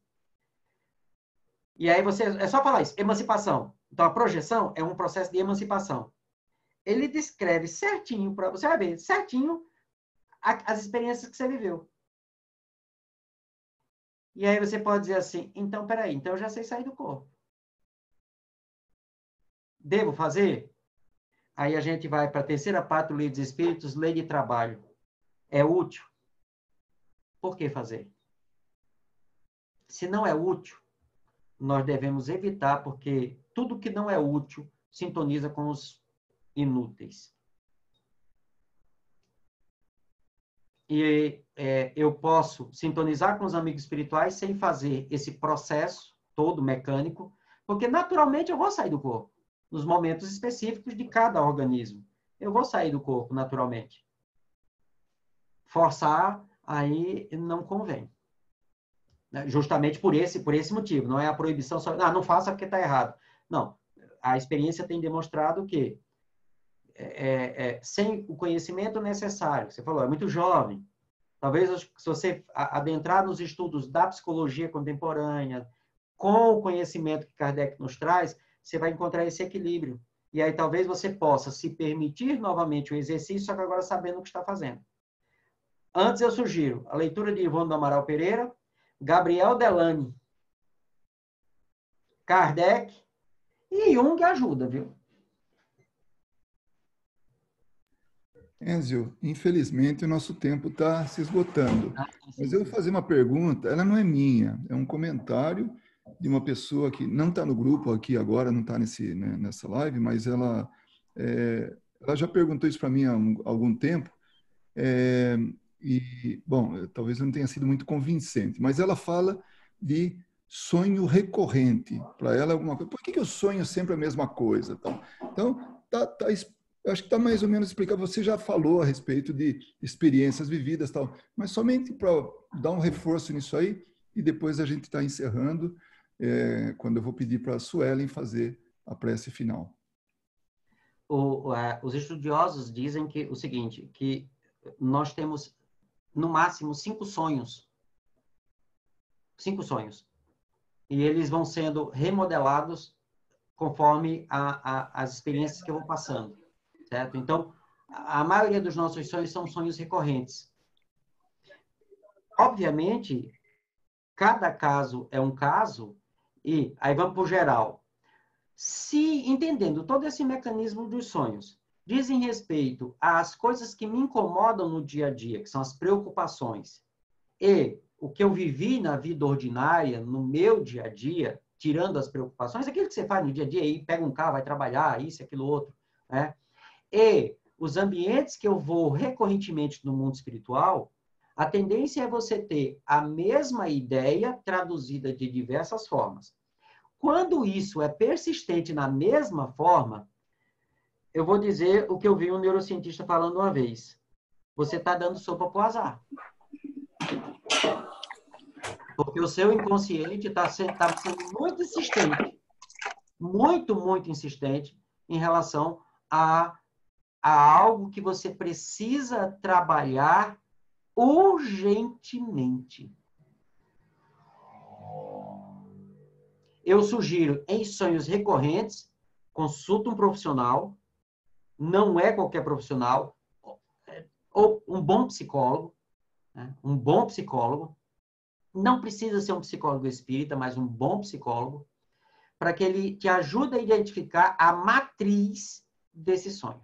e aí é só falar isso, emancipação. Então, a projeção é um processo de emancipação. Ele descreve certinho para você, vai ver, certinho as experiências que você viveu. E aí você pode dizer assim, então, peraí, então eu já sei sair do corpo. Devo fazer? Aí a gente vai para a terceira parte do Livro dos Espíritos, Lei de Trabalho. É útil? Por que fazer? Se não é útil, nós devemos evitar, porque tudo que não é útil sintoniza com os inúteis. E eu posso sintonizar com os amigos espirituais sem fazer esse processo todo mecânico, porque naturalmente eu vou sair do corpo, nos momentos específicos de cada organismo. Eu vou sair do corpo naturalmente. Forçar, aí não convém. Justamente por esse motivo. Não é a proibição só, não faça porque está errado. Não. A experiência tem demonstrado que sem o conhecimento necessário, você falou, é muito jovem. Talvez se você adentrar nos estudos da psicologia contemporânea, com o conhecimento que Kardec nos traz, você vai encontrar esse equilíbrio. E aí talvez você possa se permitir novamente o exercício, só que agora sabendo o que está fazendo. Antes eu sugiro a leitura de Ivone do Amaral Pereira, Gabriel Delany, Kardec e Jung ajuda, viu? Enzio, infelizmente o nosso tempo está se esgotando. Mas eu vou fazer uma pergunta, ela não é minha, é um comentário de uma pessoa que não está no grupo aqui agora, não está nessa live, mas ela já perguntou isso para mim há algum tempo, bom, talvez não tenha sido muito convincente, mas ela fala de sonho recorrente. Para ela é alguma coisa. Por que eu sonho sempre a mesma coisa? Então, eu acho que está mais ou menos explicado. Você já falou a respeito de experiências vividas, tal, mas somente para dar um reforço nisso aí, e depois a gente está encerrando, quando eu vou pedir para a Suelen fazer a prece final. Os estudiosos dizem que o seguinte, que nós temos, no máximo, 5 sonhos. 5 sonhos. E eles vão sendo remodelados conforme as experiências que eu vou passando. Certo? Então, a maioria dos nossos sonhos são sonhos recorrentes. Obviamente, cada caso é um caso, e aí vamos para o geral. Se, entendendo todo esse mecanismo dos sonhos, dizem respeito às coisas que me incomodam no dia a dia, que são as preocupações, e o que eu vivi na vida ordinária, no meu dia a dia, tirando as preocupações, aquilo que você faz no dia a dia, aí pega um carro, vai trabalhar, isso, aquilo, outro, né? E os ambientes que eu vou recorrentemente no mundo espiritual, a tendência é você ter a mesma ideia traduzida de diversas formas. Quando isso é persistente na mesma forma, eu vou dizer o que eu vi um neurocientista falando uma vez. Você está dando sopa para o azar. Porque o seu inconsciente está sendo muito insistente. Muito, muito insistente em relação a algo que você precisa trabalhar urgentemente. Eu sugiro, em sonhos recorrentes, consulta um profissional, não é qualquer profissional, ou um bom psicólogo, né? Um bom psicólogo, não precisa ser um psicólogo espírita, mas um bom psicólogo, para que ele te ajude a identificar a matriz desse sonho.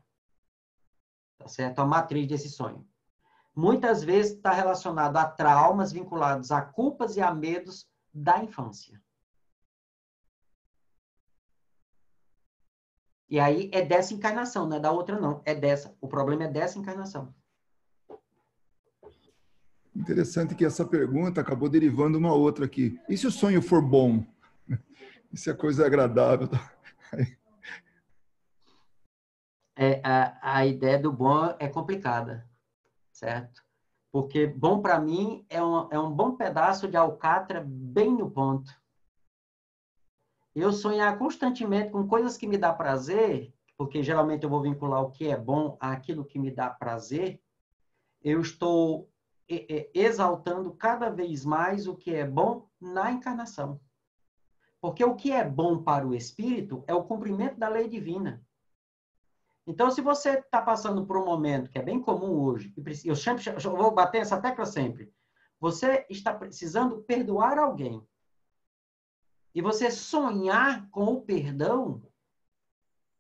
Tá certo? A matriz desse sonho. Muitas vezes está relacionado a traumas vinculados a culpas e a medos da infância. E aí é dessa encarnação, não é da outra não, é dessa. O problema é dessa encarnação. Interessante que essa pergunta acabou derivando uma outra aqui. E se o sonho for bom? E se a coisa é agradável? A ideia do bom é complicada, certo? Porque bom para mim é um bom pedaço de alcatra bem no ponto. Eu sonhar constantemente com coisas que me dão prazer, porque geralmente eu vou vincular o que é bom àquilo que me dá prazer, eu estou exaltando cada vez mais o que é bom na encarnação. Porque o que é bom para o espírito é o cumprimento da lei divina. Então, se você está passando por um momento que é bem comum hoje, eu vou bater essa tecla sempre, você está precisando perdoar alguém. E você sonhar com o perdão,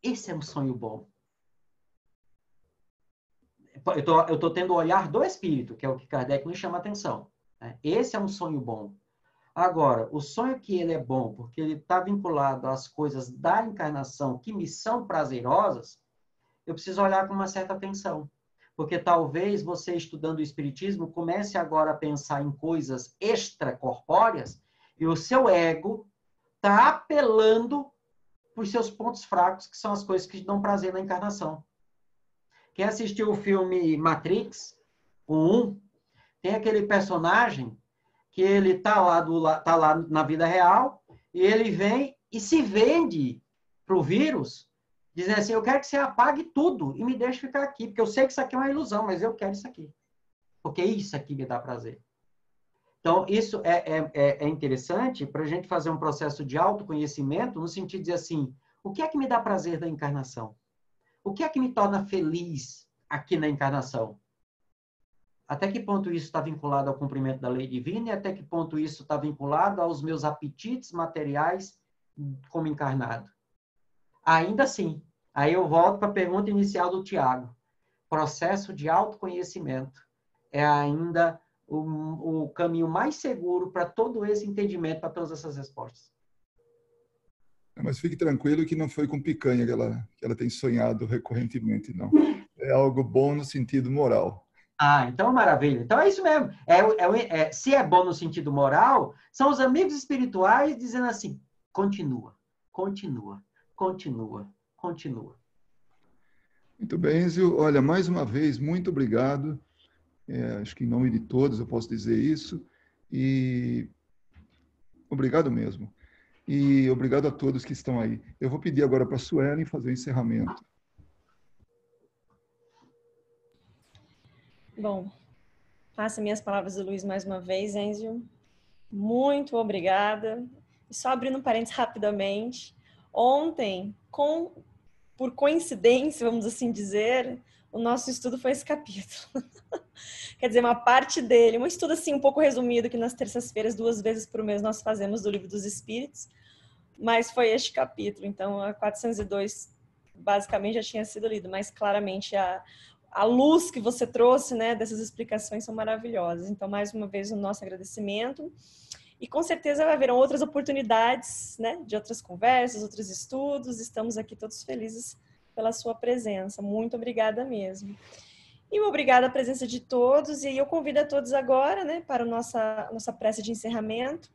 esse é um sonho bom. Eu estou tendo o olhar do espírito, que é o que Kardec nos chama a atenção. Né? Esse é um sonho bom. Agora, o sonho que ele é bom, porque ele está vinculado às coisas da encarnação que me são prazerosas, eu preciso olhar com uma certa atenção. Porque talvez você, estudando o Espiritismo, comece agora a pensar em coisas extracorpóreas e o seu ego está apelando para os seus pontos fracos, que são as coisas que dão prazer na encarnação. Quem assistiu o filme Matrix, o 1, tem aquele personagem que ele está lá na vida real e ele vem e se vende para o vírus, dizendo assim, eu quero que você apague tudo e me deixe ficar aqui, porque eu sei que isso aqui é uma ilusão, mas eu quero isso aqui. Porque isso aqui me dá prazer. Então, isso é interessante para a gente fazer um processo de autoconhecimento, no sentido de dizer assim, o que é que me dá prazer da encarnação? O que é que me torna feliz aqui na encarnação? Até que ponto isso está vinculado ao cumprimento da lei divina e até que ponto isso está vinculado aos meus apetites materiais como encarnado? Ainda assim, aí eu volto para a pergunta inicial do Tiago. Processo de autoconhecimento é ainda o caminho mais seguro para todo esse entendimento, para todas essas respostas. Mas fique tranquilo que não foi com picanha que ela tem sonhado recorrentemente, não. É algo bom no sentido moral. Ah, então maravilha. Então é isso mesmo. Se é bom no sentido moral, são os amigos espirituais dizendo assim, continua, continua, continua, continua. Muito bem, Enzio. Olha, mais uma vez, muito obrigado. Acho que em nome de todos eu posso dizer isso. E obrigado mesmo. E obrigado a todos que estão aí. Eu vou pedir agora para a Suelen fazer o encerramento. Bom, faço minhas palavras do Luiz mais uma vez, Enzio. Muito obrigada. Só abrindo um parênteses rapidamente. Ontem, por coincidência, vamos assim dizer, o nosso estudo foi esse capítulo. Quer dizer, uma parte dele, um estudo assim um pouco resumido, que nas terças-feiras, 2 vezes por mês, nós fazemos do Livro dos Espíritos, mas foi este capítulo. Então, a 402 basicamente já tinha sido lido, mas claramente a luz que você trouxe, né, dessas explicações são maravilhosas. Então, mais uma vez, o nosso agradecimento. E com certeza haverão outras oportunidades, né, de outras conversas, outros estudos. Estamos aqui todos felizes pela sua presença. Muito obrigada mesmo. E obrigada a presença de todos. E eu convido a todos agora, né, para a nossa prece de encerramento.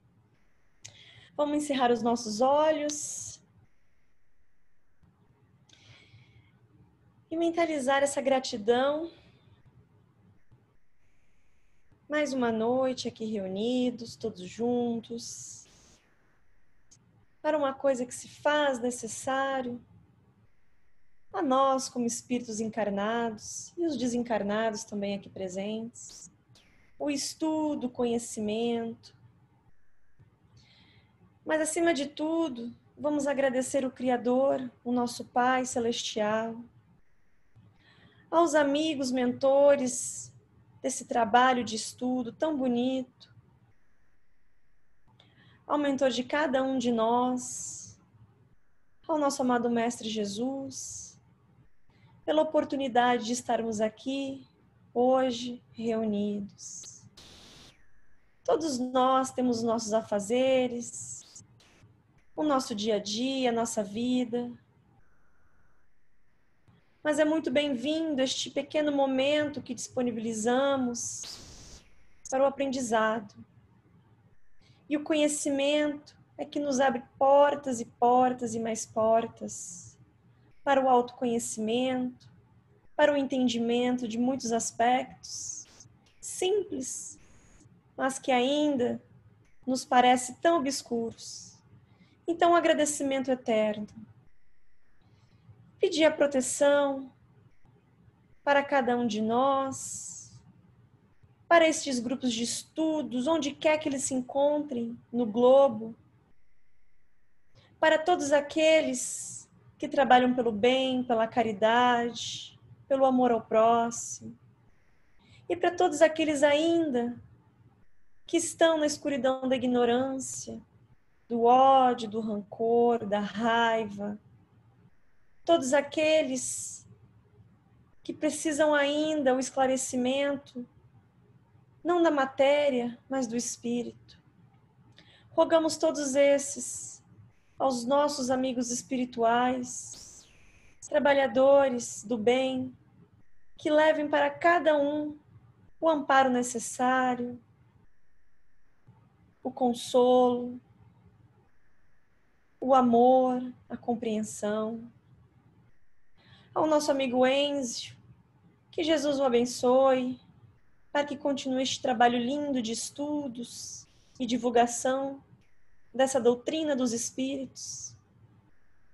Vamos encerrar os nossos olhos e mentalizar essa gratidão. Mais uma noite aqui reunidos, todos juntos, para uma coisa que se faz necessário a nós como espíritos encarnados e os desencarnados também aqui presentes. O estudo, o conhecimento. Mas acima de tudo, vamos agradecer o Criador, o nosso Pai Celestial, aos amigos, mentores desse trabalho de estudo tão bonito, ao mentor de cada um de nós, ao nosso amado Mestre Jesus, pela oportunidade de estarmos aqui, hoje, reunidos. Todos nós temos nossos afazeres, o nosso dia a dia, a nossa vida, mas é muito bem-vindo este pequeno momento que disponibilizamos para o aprendizado. E o conhecimento é que nos abre portas e portas e mais portas para o autoconhecimento, para o entendimento de muitos aspectos simples, mas que ainda nos parece tão obscuros. Então, um agradecimento eterno. Pedir a proteção para cada um de nós, para estes grupos de estudos, onde quer que eles se encontrem no globo, para todos aqueles que trabalham pelo bem, pela caridade, pelo amor ao próximo, e para todos aqueles ainda que estão na escuridão da ignorância, do ódio, do rancor, da raiva, todos aqueles que precisam ainda o esclarecimento, não da matéria, mas do espírito. Rogamos todos esses aos nossos amigos espirituais, trabalhadores do bem, que levem para cada um o amparo necessário, o consolo, o amor, a compreensão. Ao nosso amigo Enzio, que Jesus o abençoe, para que continue este trabalho lindo de estudos e divulgação dessa doutrina dos Espíritos.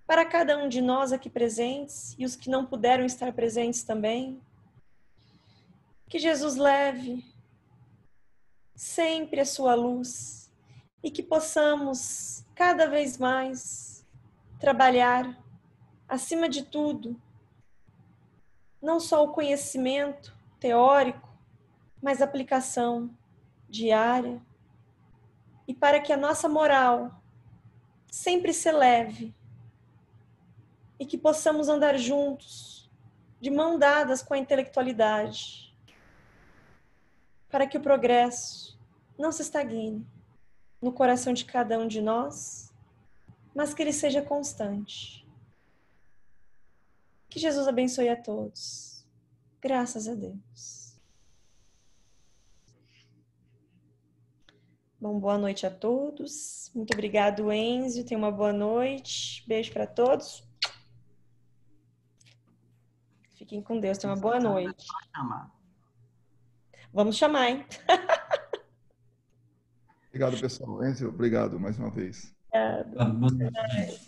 Para cada um de nós aqui presentes e os que não puderam estar presentes também, que Jesus leve sempre a sua luz e que possamos cada vez mais trabalhar, acima de tudo, não só o conhecimento teórico, mas a aplicação diária, e para que a nossa moral sempre se eleve e que possamos andar juntos, de mão dadas com a intelectualidade, para que o progresso não se estagne no coração de cada um de nós, mas que ele seja constante. Que Jesus abençoe a todos. Graças a Deus. Bom, boa noite a todos. Muito obrigado, Enzio. Tenha uma boa noite. Beijo para todos. Fiquem com Deus. Tenha uma boa noite. Vamos chamar, hein? Obrigado, pessoal. Enzio, obrigado mais uma vez. Obrigado.